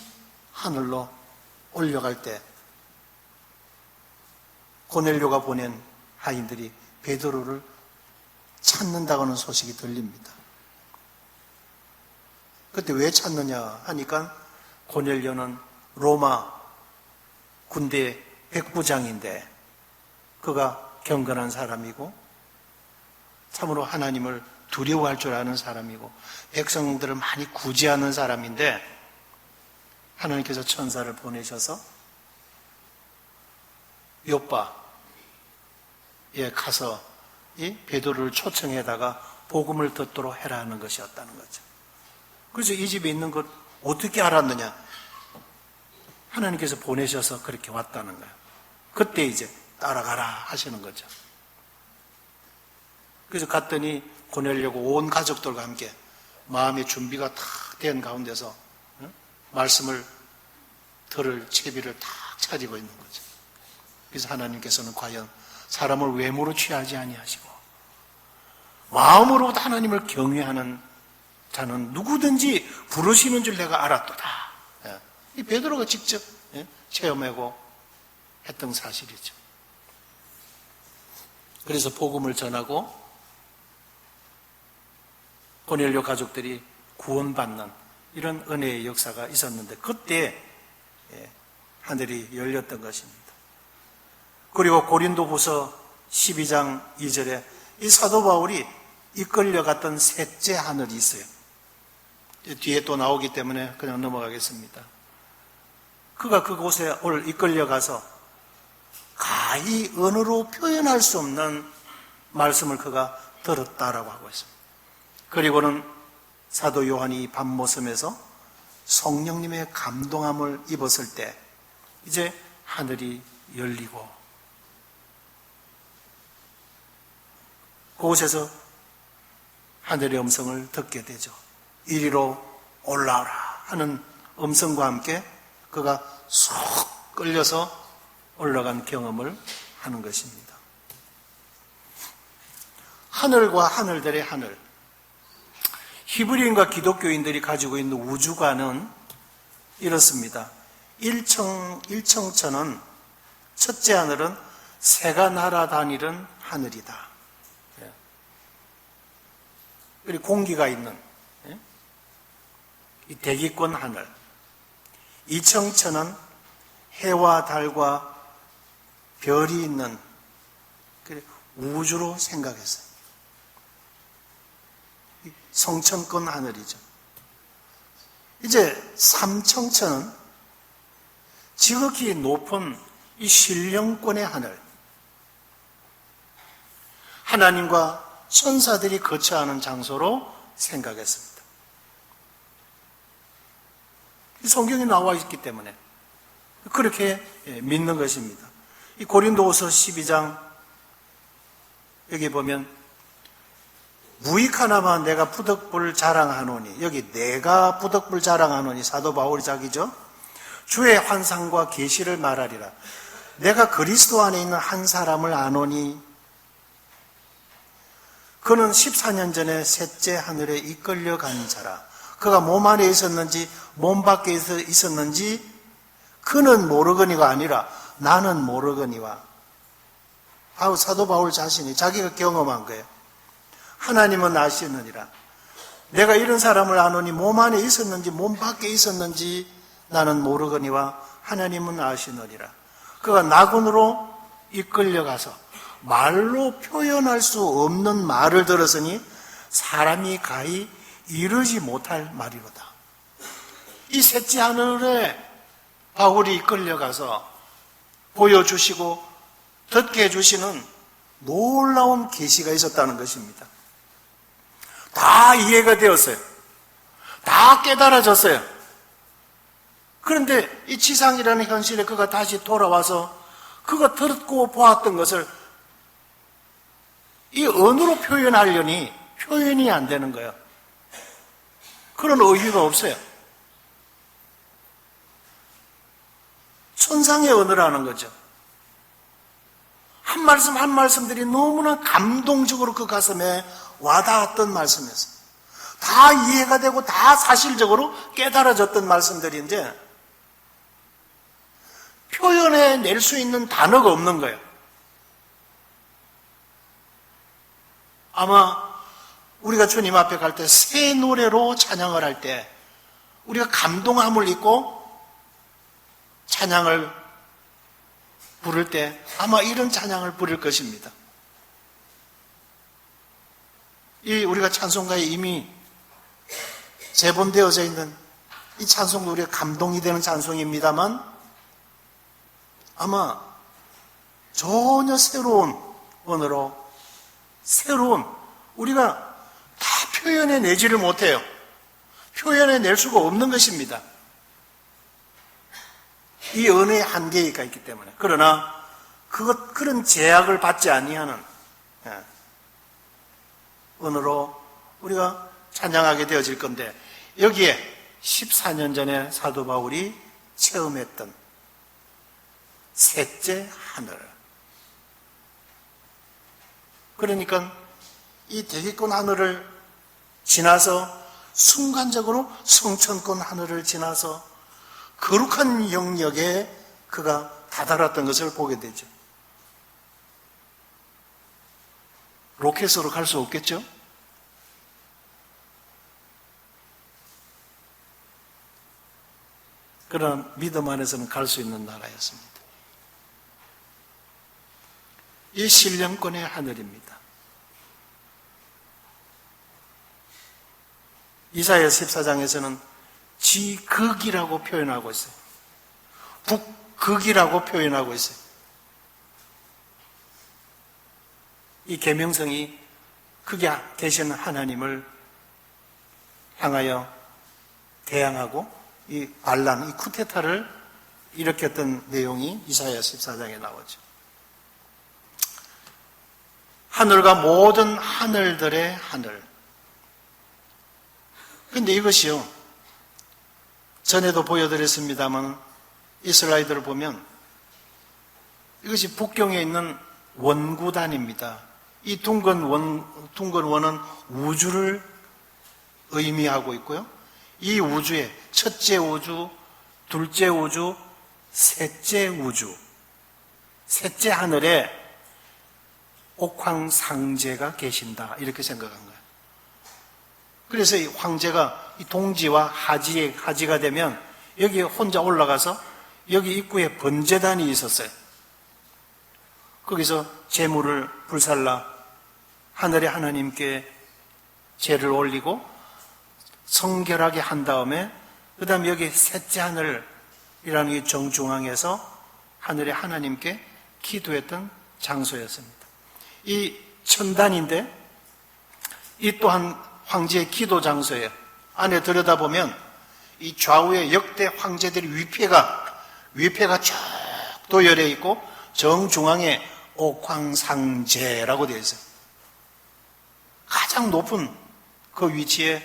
하늘로 올려갈 때 고넬료가 보낸 하인들이 베드로를 찾는다고는 소식이 들립니다. 그때 왜 찾느냐 하니까 고넬료는 로마 군대 백부장인데 그가 경건한 사람이고 참으로 하나님을 두려워할 줄 아는 사람이고 백성들을 많이 구제하는 사람인데 하나님께서 천사를 보내셔서 요빠에 가서 이 베드로를 초청해다가 복음을 듣도록 해라 하는 것이었다는 거죠. 그래서 이 집에 있는 것 어떻게 알았느냐? 하나님께서 보내셔서 그렇게 왔다는 거예요. 그때 이제 따라가라 하시는 거죠. 그래서 갔더니 고넬료고 온 가족들과 함께 마음의 준비가 다 된 가운데서 말씀을 들을 채비를 다 차리고 있는 거죠. 그래서 하나님께서는 과연 사람을 외모로 취하지 아니하시고 마음으로부터 하나님을 경외하는 자는 누구든지 부르시는 줄 내가 알았도다. 이 베드로가 직접 체험하고 했던 사실이죠. 그래서 복음을 전하고 고넬료 가족들이 구원받는 이런 은혜의 역사가 있었는데 그때 하늘이 열렸던 것입니다. 그리고 고린도후서 12장 2절에 이 사도 바울이 이끌려갔던 셋째 하늘이 있어요. 뒤에 또 나오기 때문에 그냥 넘어가겠습니다. 그가 그곳에 이끌려가서 가히 언어로 표현할 수 없는 말씀을 그가 들었다라고 하고 있습니다. 그리고는 사도 요한이 밤모섬에서 성령님의 감동함을 입었을 때 이제 하늘이 열리고 그곳에서 하늘의 음성을 듣게 되죠. 이리로 올라오라 하는 음성과 함께 그가 쏙 끌려서 올라간 경험을 하는 것입니다. 하늘과 하늘들의 하늘, 히브리인과 기독교인들이 가지고 있는 우주관은 이렇습니다. 일청천은 첫째 하늘은 새가 날아다니는 하늘이다. 그리고 공기가 있는 이 대기권 하늘. 이청천은 해와 달과 별이 있는 우주로 생각했어요. 성천권 하늘이죠. 이제 삼청천은 지극히 높은 이 신령권의 하늘. 하나님과 천사들이 거처하는 장소로 생각했습니다. 이 성경에 나와 있기 때문에 그렇게 믿는 것입니다. 이 고린도후서 12장 여기 보면 무익하나마 내가 부덕불 자랑하노니, 여기 내가 부덕불 자랑하노니 사도 바울이 자기죠. 주의 환상과 계시를 말하리라. 내가 그리스도 안에 있는 한 사람을 아노니 그는 14년 전에 셋째 하늘에 이끌려 간 자라. 그가 몸 안에 있었는지 몸 밖에 있었는지 그는 모르거니가 아니라 나는 모르거니와. 사도 바울 자신이 자기가 경험한 거예요. 하나님은 아시느니라. 내가 이런 사람을 아노니 몸 안에 있었는지 몸 밖에 있었는지 나는 모르거니와 하나님은 아시느니라. 그가 나군으로 이끌려가서 말로 표현할 수 없는 말을 들었으니 사람이 가히 이르지 못할 말이로다. 이 셋째 하늘에 바울이 이끌려가서 보여주시고 듣게 해주시는 놀라운 계시가 있었다는 것입니다. 다 이해가 되었어요. 다 깨달아졌어요. 그런데 이 지상이라는 현실에 그가 다시 돌아와서 그가 듣고 보았던 것을 이 언어로 표현하려니 표현이 안 되는 거예요. 그런 의미가 없어요. 천상의 언어라는 거죠. 한 말씀 한 말씀들이 너무나 감동적으로 그 가슴에 와닿았던 말씀이었어요. 다 이해가 되고 다 사실적으로 깨달아졌던 말씀들인데 표현해낼 수 있는 단어가 없는 거예요. 아마 우리가 주님 앞에 갈 때 새 노래로 찬양을 할 때 우리가 감동함을 입고 찬양을 부를 때 아마 이런 찬양을 부를 것입니다. 우리가 찬송가에 이미 재본되어져 있는 이 찬송도 우리가 감동이 되는 찬송입니다만 아마 전혀 새로운 언어로 새로운 우리가 다 표현해내지를 못해요. 표현해낼 수가 없는 것입니다. 이 언어의 한계가 있기 때문에. 그러나 그런 제약을 받지 아니하는 언어로 우리가 찬양하게 되어질 건데 여기에 14년 전에 사도 바울이 체험했던 셋째 하늘. 그러니까 이 대기권 하늘을 지나서 순간적으로 성천권 하늘을 지나서 거룩한 영역에 그가 다다랐던 것을 보게 되죠. 로켓으로 갈 수 없겠죠? 그러나 믿음 안에서는 갈 수 있는 나라였습니다. 이 신령권의 하늘입니다. 이사야 14장에서는 지극이라고 표현하고 있어요. 북극이라고 표현하고 있어요. 이 계명성이 크게 계시는 하나님을 향하여 대항하고 이 반란, 이 쿠데타를 일으켰던 내용이 이사야 14장에 나오죠. 하늘과 모든 하늘들의 하늘. 근데 이것이요, 전에도 보여드렸습니다만 이스라엘들을 보면 이것이 북경에 있는 원구단입니다. 이 둥근 원은 우주를 의미하고 있고요. 이 우주에 첫째 우주, 둘째 우주, 셋째 우주, 셋째 하늘에 옥황상제가 계신다, 이렇게 생각한 거예요. 그래서 이 황제가 이 동지와 하지가 되면 여기 혼자 올라가서 여기 입구에 번제단이 있었어요. 거기서 제물을 불살라 하늘의 하나님께 제를 올리고 성결하게 한 다음에 그 다음에 여기 셋째 하늘이라는 이 정중앙에서 하늘의 하나님께 기도했던 장소였습니다. 이 천단인데 이 또한 황제의 기도 장소예요. 안에 들여다보면 이 좌우에 역대 황제들의 위패가 쭉 도열해 있고 정중앙에 옥황상제라고 되어 있어요. 가장 높은 그 위치에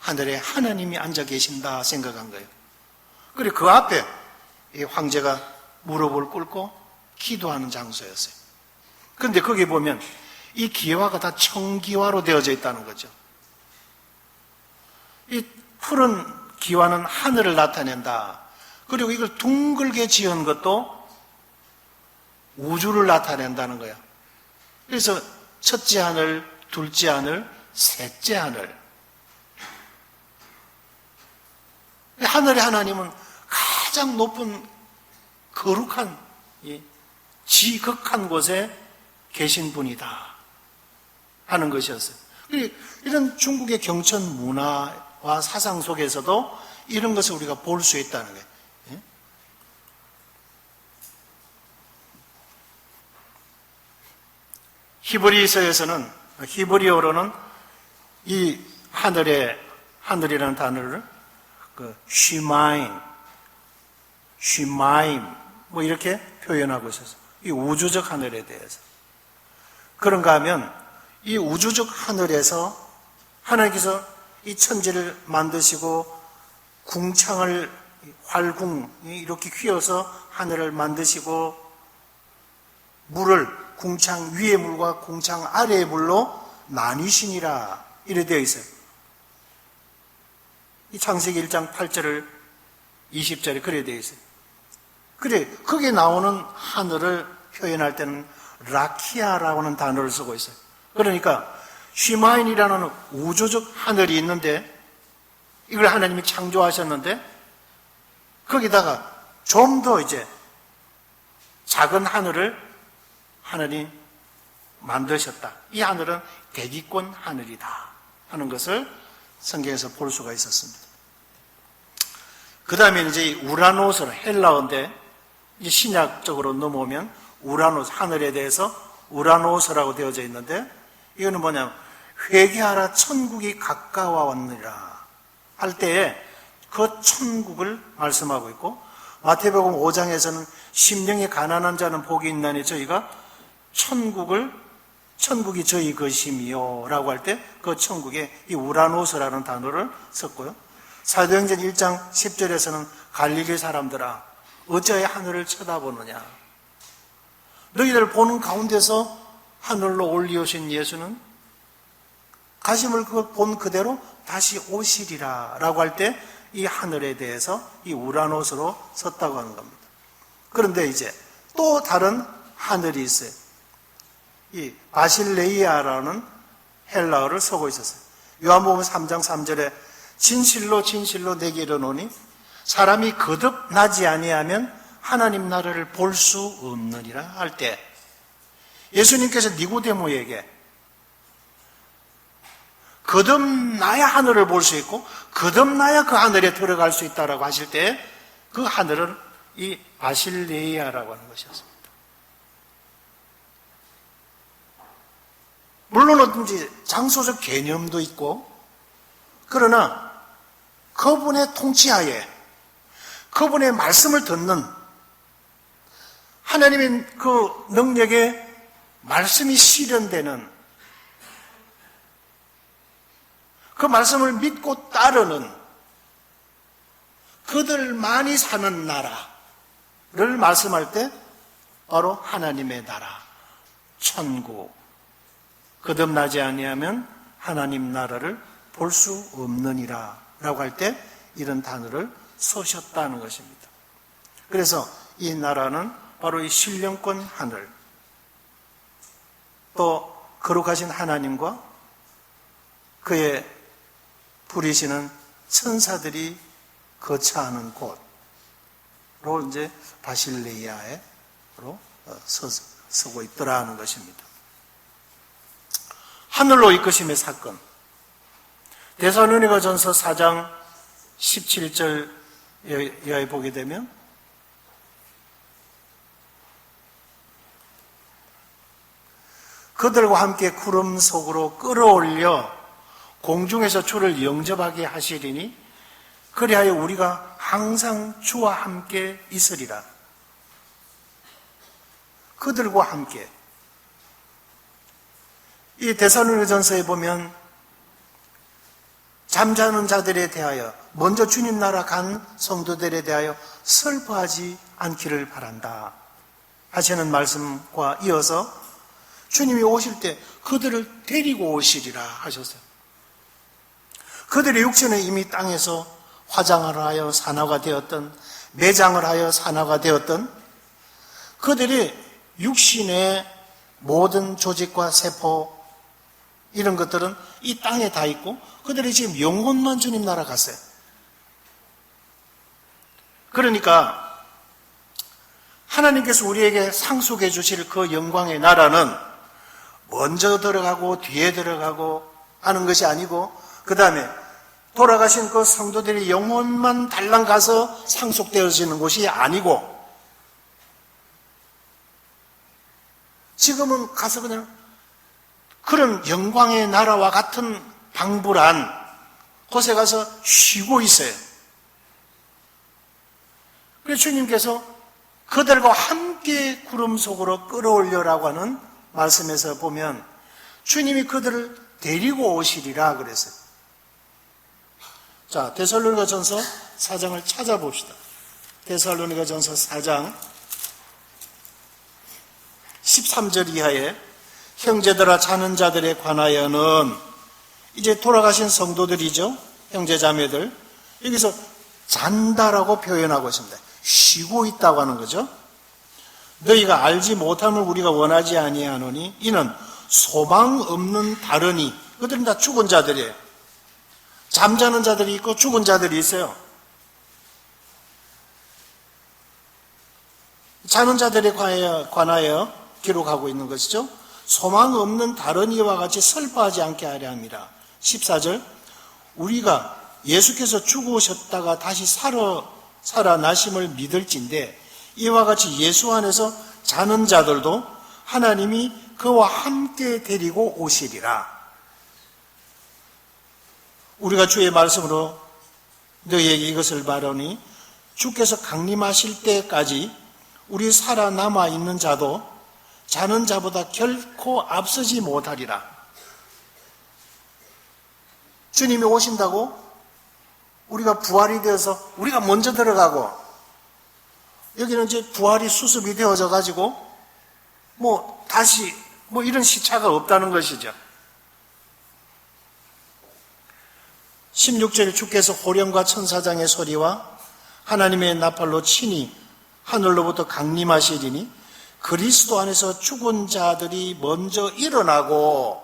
하늘에 하나님이 앉아 계신다 생각한 거예요. 그리고 그 앞에 이 황제가 무릎을 꿇고 기도하는 장소였어요. 그런데 거기 보면 이 기와가 다 청기와로 되어져 있다는 거죠. 이 푸른 기와는 하늘을 나타낸다. 그리고 이걸 둥글게 지은 것도 우주를 나타낸다는 거야. 그래서 첫째 하늘, 둘째 하늘, 셋째 하늘. 하늘의 하나님은 가장 높은 거룩한 지극한 곳에 계신 분이다 하는 것이었어요. 이런 중국의 경천 문화와 사상 속에서도 이런 것을 우리가 볼 수 있다는 거예요. 히브리서에서는, 히브리어로는 이 하늘이라는 단어를 쉬마임 뭐 이렇게 표현하고 있었어요. 이 우주적 하늘에 대해서. 그런가 하면 이 우주적 하늘에서 하나님께서 이 천지를 만드시고 궁창을 활궁 이렇게 휘어서 하늘을 만드시고 물을 궁창 위의 물과 궁창 아래의 물로 나뉘시니라 이래 되어 있어요. 이 창세기 1장 8절을 20절에 그래 되어 있어요. 그래 거기에 나오는 하늘을 표현할 때는 라키아라고 하는 단어를 쓰고 있어요. 그러니까 쉬마인이라는 우주적 하늘이 있는데 이걸 하나님이 창조하셨는데 거기다가 좀 더 이제 작은 하늘을 하늘이 만드셨다. 이 하늘은 대기권 하늘이다 하는 것을 성경에서 볼 수가 있었습니다. 그 다음에 이제 우라노스로 헬라어인데 이제 신약적으로 넘어오면 우라노스 하늘에 대해서 우라노스라고 되어져 있는데 이거는 뭐냐면 회개하라 천국이 가까워왔느니라 할 때에 그 천국을 말씀하고 있고 마태복음 5장에서는 심령이 가난한 자는 복이 있나니 저희가 천국이 저희 것이미요 라고 할 때 그 천국에 이 우라노스라는 단어를 썼고요. 사도행전 1장 10절에서는 갈릴리 사람들아 어찌하여 하늘을 쳐다보느냐 너희들 보는 가운데서 하늘로 올리오신 예수는 가심을 본 그대로 다시 오시리라 라고 할 때 이 하늘에 대해서 이 우라노스로 썼다고 하는 겁니다. 그런데 이제 또 다른 하늘이 있어요. 이 바실레이아라는 헬라어를 쓰고 있었어요. 요한복음 3장 3절에 진실로 내게 이르노니 사람이 거듭나지 아니하면 하나님 나라를 볼 수 없느니라 할 때 예수님께서 니고데모에게 거듭나야 하늘을 볼 수 있고 거듭나야 그 하늘에 들어갈 수 있다라고 하실 때 그 하늘은 이 바실레이아라고 하는 것이었습니다. 물론 어떤지 장소적 개념도 있고 그러나 그분의 통치하에 그분의 말씀을 듣는 하나님의 그 능력에 말씀이 실현되는 그 말씀을 믿고 따르는 그들만이 사는 나라를 말씀할 때 바로 하나님의 나라, 천국, 거듭나지 아니하면 하나님 나라를 볼 수 없느니라 라고 할 때 이런 단어를 쓰셨다는 것입니다. 그래서 이 나라는 바로 이 신령권 하늘, 또 거룩하신 하나님과 그의 부리시는 천사들이 거처하는 곳으로 이제 바실레이아로 서고 있더라는 것입니다. 하늘로 이끄심의 사건. 데살로니가전서 4장 17절 이하에 보게 되면 그들과 함께 구름 속으로 끌어올려 공중에서 주를 영접하게 하시리니 그리하여 우리가 항상 주와 함께 있으리라. 그들과 함께. 이 데살로니가전서에 보면 잠자는 자들에 대하여 먼저 주님 나라 간 성도들에 대하여 슬퍼하지 않기를 바란다 하시는 말씀과 이어서 주님이 오실 때 그들을 데리고 오시리라 하셨어요. 그들의 육체는 이미 땅에서 화장을 하여 산화가 되었던, 매장을 하여 산화가 되었던 그들이 육신의 모든 조직과 세포 이런 것들은 이 땅에 다 있고 그들이 지금 영혼만 주님 나라 갔어요. 그러니까 하나님께서 우리에게 상속해 주실 그 영광의 나라는 먼저 들어가고 뒤에 들어가고 하는 것이 아니고 그 다음에 돌아가신 그 성도들의 영혼만 달랑 가서 상속되어지는 곳이 아니고 지금은 가서 그냥 그런 영광의 나라와 같은 방불한 곳에 가서 쉬고 있어요. 그래서 주님께서 그들과 함께 구름 속으로 끌어올려라고 하는 말씀에서 보면 주님이 그들을 데리고 오시리라 그랬어요. 자, 데살로니가전서 4장을 찾아봅시다. 데살로니가전서 4장 13절 이하에 형제들아 자는 자들에 관하여는 이제 돌아가신 성도들이죠. 형제자매들. 여기서 잔다라고 표현하고 있습니다. 쉬고 있다고 하는 거죠. 너희가 알지 못함을 우리가 원하지 아니하노니 이는 소망 없는 다르니 그들은 다 죽은 자들이에요. 잠자는 자들이 있고 죽은 자들이 있어요. 자는 자들에 관하여 기록하고 있는 것이죠. 소망 없는 다른 이와 같이 슬퍼하지 않게 하려 합니다. 14절 우리가 예수께서 죽으셨다가 다시 살아나심을 믿을진데 이와 같이 예수 안에서 자는 자들도 하나님이 그와 함께 데리고 오시리라. 우리가 주의 말씀으로 너희에게 이것을 말하니 주께서 강림하실 때까지 우리 살아남아 있는 자도 자는 자보다 결코 앞서지 못하리라. 주님이 오신다고 우리가 부활이 되어서 우리가 먼저 들어가고 여기는 이제 부활이 수습이 되어져 가지고 다시 이런 시차가 없다는 것이죠. 16절에 주께서 호령과 천사장의 소리와 하나님의 나팔로 친히 하늘로부터 강림하시리니 그리스도 안에서 죽은 자들이 먼저 일어나고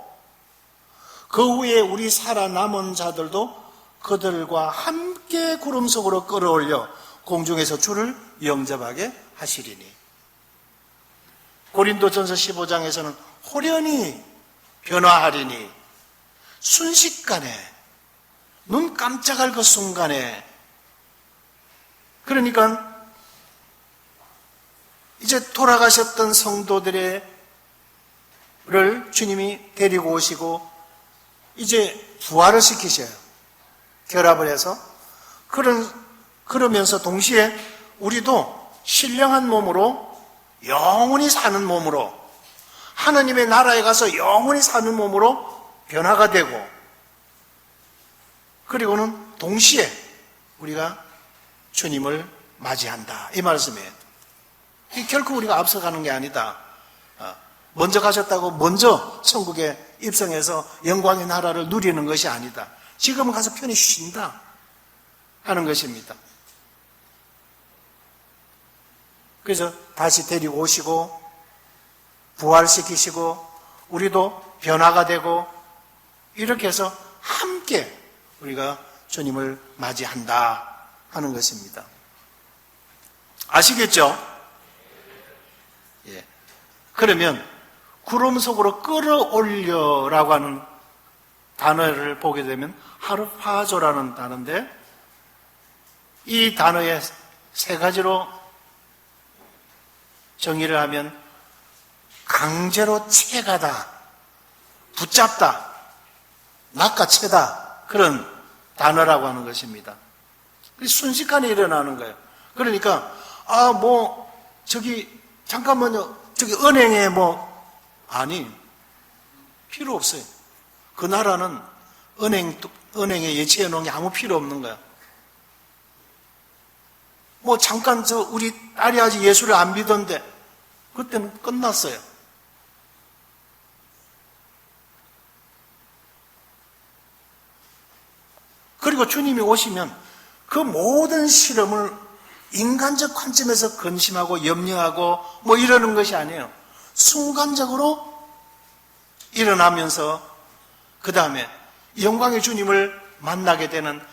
그 후에 우리 살아남은 자들도 그들과 함께 구름 속으로 끌어올려 공중에서 주를 영접하게 하시리니. 고린도전서 15장에서는 호련히 변화하리니 순식간에 눈 깜짝할 그 순간에 그러니까 이제 돌아가셨던 성도들을 주님이 데리고 오시고 이제 부활을 시키셔요. 결합을 해서 그런 그러면서 동시에 우리도 신령한 몸으로 영원히 사는 몸으로 하나님의 나라에 가서 영원히 사는 몸으로 변화가 되고, 그리고는 동시에 우리가 주님을 맞이한다, 이 말씀이에요. 결코 우리가 앞서가는 게 아니다. 먼저 가셨다고 먼저 천국에 입성해서 영광의 나라를 누리는 것이 아니다. 지금은 가서 편히 쉰다 하는 것입니다. 그래서 다시 데리고 오시고 부활시키시고 우리도 변화가 되고, 이렇게 해서 함께 우리가 주님을 맞이한다 하는 것입니다. 아시겠죠? 예. 그러면 구름 속으로 끌어올려라고 하는 단어를 보게 되면 하르파조라는 단어인데, 이 단어의 세 가지로 정의를 하면 강제로 채가다, 붙잡다, 낚아채다, 그런 단어라고 하는 것입니다. 순식간에 일어나는 거예요. 그러니까 잠깐만요, 저기 은행에 아니, 필요 없어요. 그 나라는 은행에 예치해 놓은 게 아무 필요 없는 거야. 잠깐 우리 딸이 아직 예수를 안 믿던데 그때는 끝났어요. 그리고 주님이 오시면 그 모든 실험을 인간적 관점에서 근심하고 염려하고 이러는 것이 아니에요. 순간적으로 일어나면서 그 다음에 영광의 주님을 만나게 되는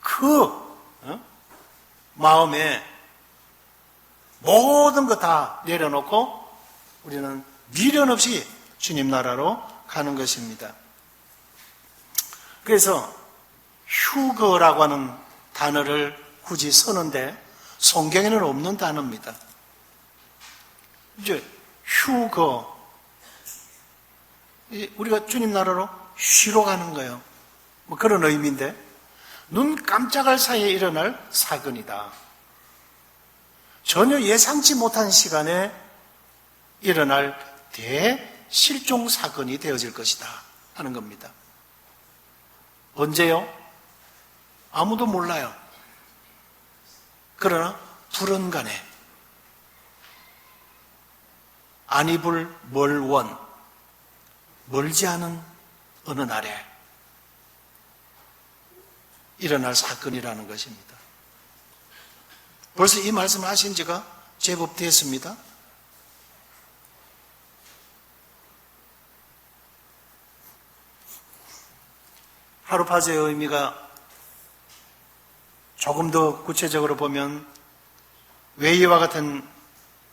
그 마음에 모든 거 다 내려놓고 우리는 미련 없이 주님 나라로 가는 것입니다. 그래서 휴거라고 하는 단어를 굳이 쓰는데 성경에는 없는 단어입니다. 이제 휴거, 우리가 주님 나라로 쉬러 가는 거예요. 그런 의미인데, 눈 깜짝할 사이에 일어날 사건이다. 전혀 예상치 못한 시간에 일어날 대실종 사건이 되어질 것이다 하는 겁니다. 언제요? 아무도 몰라요. 그러나 불언간에 안이불 멀원, 멀지 않은 어느 날에 일어날 사건이라는 것입니다. 벌써 이 말씀을 하신 지가 제법 됐습니다. 하루파제의 의미가 조금 더 구체적으로 보면 왜 이와 같은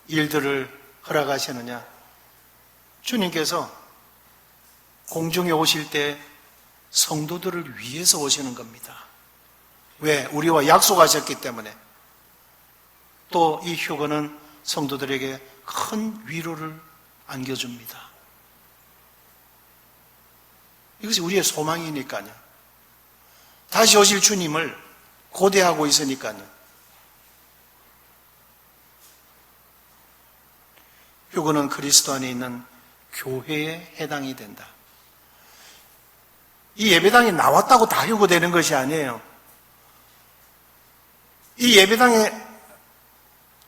일들을 허락하시느냐? 주님께서 공중에 오실 때 성도들을 위해서 오시는 겁니다. 왜? 우리와 약속하셨기 때문에. 또 이 휴거는 성도들에게 큰 위로를 안겨줍니다. 이것이 우리의 소망이니까요. 다시 오실 주님을 고대하고 있으니까요. 휴거는 그리스도 안에 있는 교회에 해당이 된다. 이 예배당에 나왔다고 다 휴거되는 것이 아니에요. 이 예배당에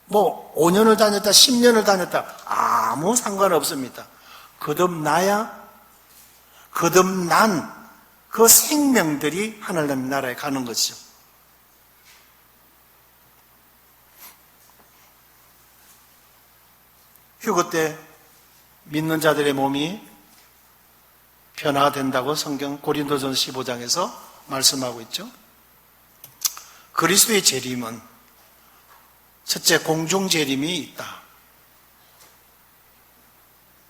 5년을 다녔다, 10년을 다녔다, 아무 상관없습니다. 거듭나야 거듭난 그 생명들이 하나님 나라에 가는 것이죠. 휴거 때 믿는 자들의 몸이 변화가 된다고 성경 고린도전서 15장에서 말씀하고 있죠. 그리스도의 재림은 첫째 공중 재림이 있다.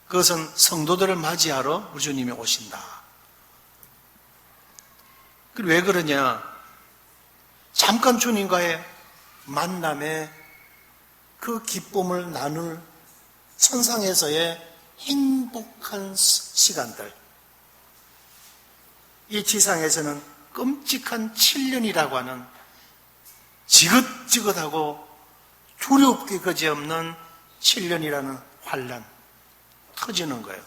그것은 성도들을 맞이하러 우리 주님이 오신다. 그리고 왜 그러냐? 잠깐 주님과의 만남에 그 기쁨을 나눌 천상에서의 행복한 시간들. 이 지상에서는 끔찍한 7년이라고 하는 지긋지긋하고 두렵게 그지없는 7년이라는 환란 터지는 거예요.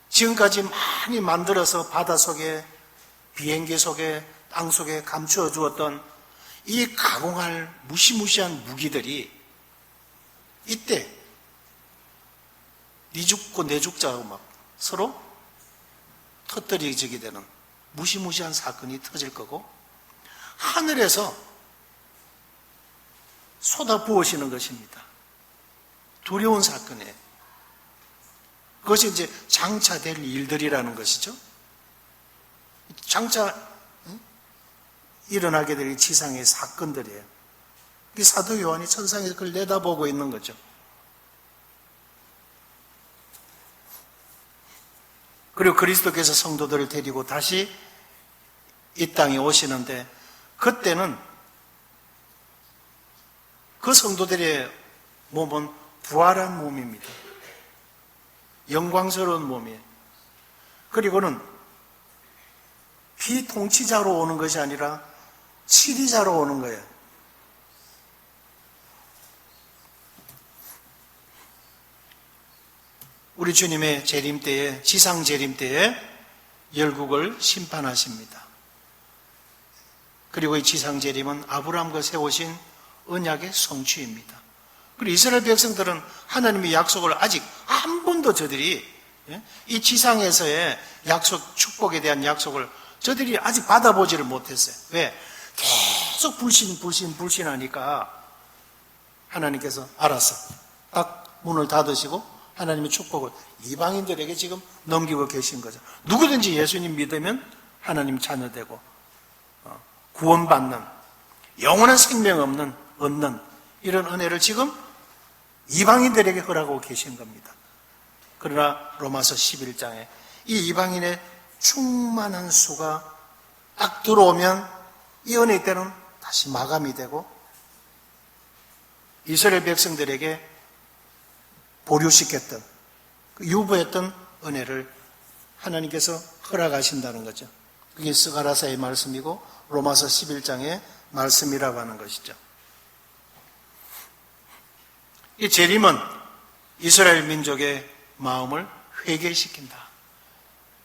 지금까지 많이 만들어서 바다 속에, 비행기 속에, 땅 속에 감추어 주었던 이 가공할 무시무시한 무기들이 이때 네 죽고 내 죽자고 막 서로 터뜨려지게 되는 무시무시한 사건이 터질 거고, 하늘에서 쏟아 부으시는 것입니다. 두려운 사건이에요. 그것이 이제 장차 될 일들이라는 것이죠. 장차 일어나게 될 지상의 사건들이에요. 사도 요한이 천상에서 그걸 내다보고 있는 거죠. 그리고 그리스도께서 성도들을 데리고 다시 이 땅에 오시는데, 그때는 그 성도들의 몸은 부활한 몸입니다. 영광스러운 몸이에요. 그리고는 피통치자로 오는 것이 아니라 치리자로 오는 거예요. 우리 주님의 재림 때에, 지상 재림 때에 열국을 심판하십니다. 그리고 이 지상 재림은 아브라함과 세우신 언약의 성취입니다. 그리고 이스라엘 백성들은 하나님의 약속을 아직 한 번도 저들이, 이 지상에서의 약속, 축복에 대한 약속을 저들이 아직 받아보지를 못했어요. 왜? 계속 불신하니까 하나님께서 알았어, 딱 문을 닫으시고 하나님의 축복을 이방인들에게 지금 넘기고 계신 거죠. 누구든지 예수님 믿으면 하나님 자녀되고 구원받는, 영원한 생명 얻는 이런 은혜를 지금 이방인들에게 허락하고 계신 겁니다. 그러나 로마서 11장에 이 이방인의 충만한 수가 딱 들어오면 이 은혜 때는 다시 마감이 되고, 이스라엘 백성들에게 보류시켰던, 유보했던 은혜를 하나님께서 허락하신다는 거죠. 그게 스가랴서의 말씀이고 로마서 11장의 말씀이라고 하는 것이죠. 이 재림은 이스라엘 민족의 마음을 회개시킨다.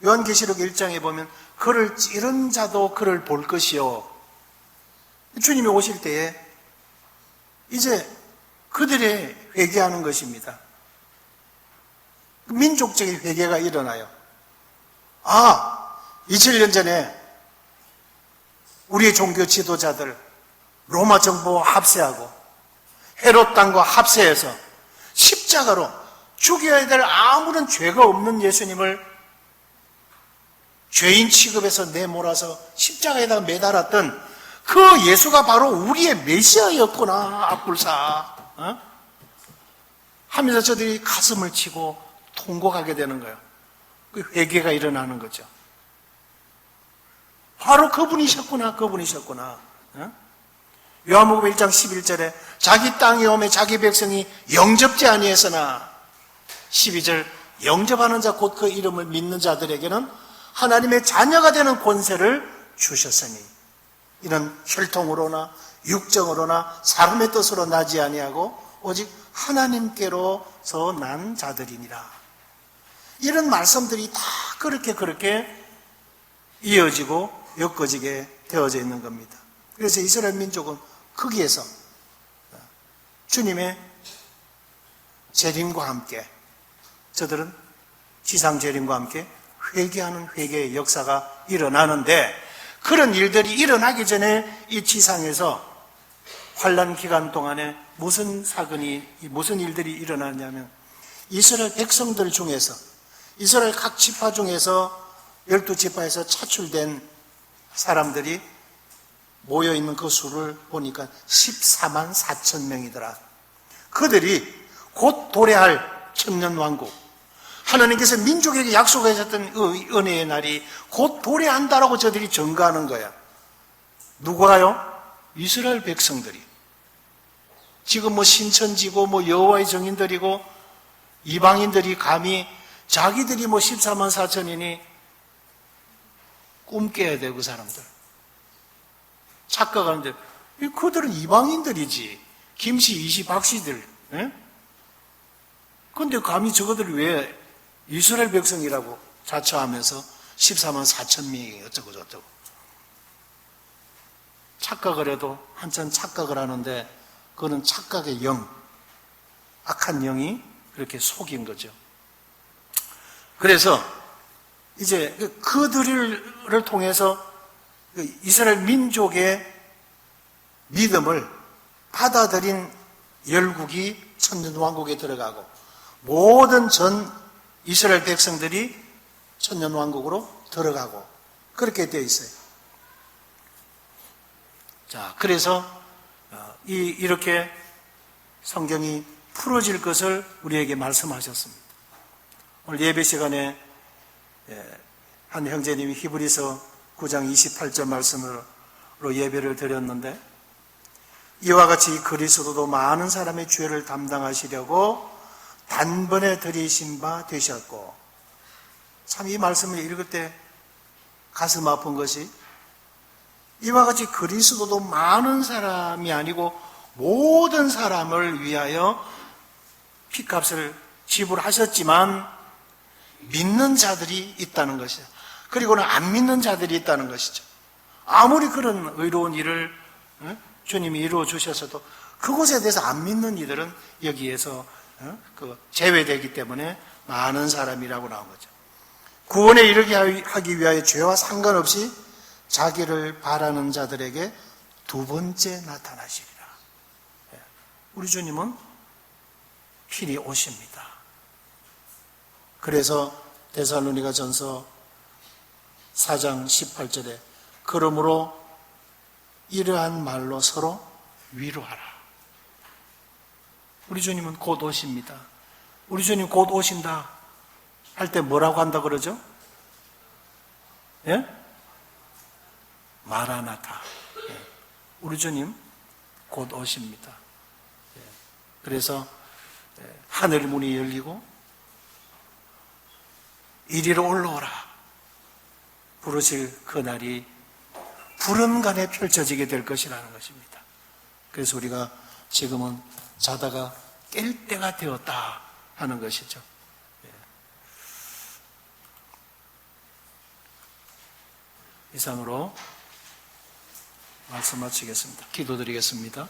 요한계시록 1장에 보면 그를 찌른 자도 그를 볼 것이요. 주님이 오실 때에 이제 그들의 회개하는 것입니다. 민족적인 회개가 일어나요. 2000년 전에 우리의 종교 지도자들 로마 정부와 합세하고 헤롯 땅과 합세해서 십자가로 죽여야 될 아무런 죄가 없는 예수님을 죄인 취급해서 내몰아서 십자가에다가 매달았던 그 예수가 바로 우리의 메시아였구나, 악불사 하면서 저들이 가슴을 치고 통곡하게 되는 거예요. 그 회개가 일어나는 거죠. 바로 그분이셨구나. 요한복음 1장 11절에 자기 땅에 오매 자기 백성이 영접지 아니했으나 12절 영접하는 자 곧 그 이름을 믿는 자들에게는 하나님의 자녀가 되는 권세를 주셨으니 이는 혈통으로나 육정으로나 사람의 뜻으로 나지 아니하고 오직 하나님께로서 난 자들이니라. 이런 말씀들이 다 그렇게 이어지고 엮어지게 되어져 있는 겁니다. 그래서 이스라엘 민족은 거기에서 주님의 재림과 함께 저들은 지상 재림과 함께 회개하는 회개의 역사가 일어나는데, 그런 일들이 일어나기 전에 이 지상에서 환란 기간 동안에 무슨 일들이 일어나냐면, 이스라엘 백성들 중에서, 이스라엘 각 지파 중에서 12지파에서 차출된 사람들이 모여있는 그 수를 보니까 14만 4천 명이더라. 그들이 곧 도래할 천년왕국, 하나님께서 민족에게 약속하셨던 은혜의 날이 곧 도래한다라고 저들이 전가하는 거야. 누가요? 이스라엘 백성들이. 지금 신천지고 여호와의 증인들이고 이방인들이 감히 자기들이 14만 4천이니 꿈 깨야 되고, 그 사람들 착각하는데 그들은 이방인들이지. 김씨, 이씨, 박씨들. 그런데 감히 저것들이 왜 이스라엘 백성이라고 자처하면서 14만 4천 명이 어쩌고 저쩌고. 착각을 해도 한참 착각을 하는데 그거는 착각의 영, 악한 영이 그렇게 속인 거죠. 그래서 이제 그들을 통해서 이스라엘 민족의 믿음을 받아들인 열국이 천년왕국에 들어가고 모든 전 이스라엘 백성들이 천년왕국으로 들어가고 그렇게 되어 있어요. 자, 그래서 이렇게 성경이 풀어질 것을 우리에게 말씀하셨습니다. 오늘 예배 시간에 한 형제님이 히브리서 9장 28절 말씀으로 예배를 드렸는데 이와 같이 그리스도도 많은 사람의 죄를 담당하시려고 단번에 들이신 바 되셨고, 참 이 말씀을 읽을 때 가슴 아픈 것이 이와 같이 그리스도도 많은 사람이 아니고 모든 사람을 위하여 피값을 지불하셨지만 믿는 자들이 있다는 것이죠. 그리고는 안 믿는 자들이 있다는 것이죠. 아무리 그런 의로운 일을 주님이 이루어 주셔서도 그곳에 대해서 안 믿는 이들은 여기에서 제외되기 때문에 많은 사람이라고 나온 거죠. 구원에 이르게 하기 위하여 죄와 상관없이 자기를 바라는 자들에게 두 번째 나타나시리라. 우리 주님은 필히 오십니다. 그래서 데살로니가 전서 4장 18절에 그러므로 이러한 말로 서로 위로하라. 우리 주님은 곧 오십니다. 우리 주님 곧 오신다 할 때 뭐라고 한다 그러죠? 예? 마라나타. 예. 우리 주님 곧 오십니다. 예. 그래서 하늘 문이 열리고 이리로 올라오라 부르실 그날이 불언간에 펼쳐지게 될 것이라는 것입니다. 그래서 우리가 지금은 자다가 깰 때가 되었다 하는 것이죠. 이상으로 말씀 마치겠습니다. 기도드리겠습니다.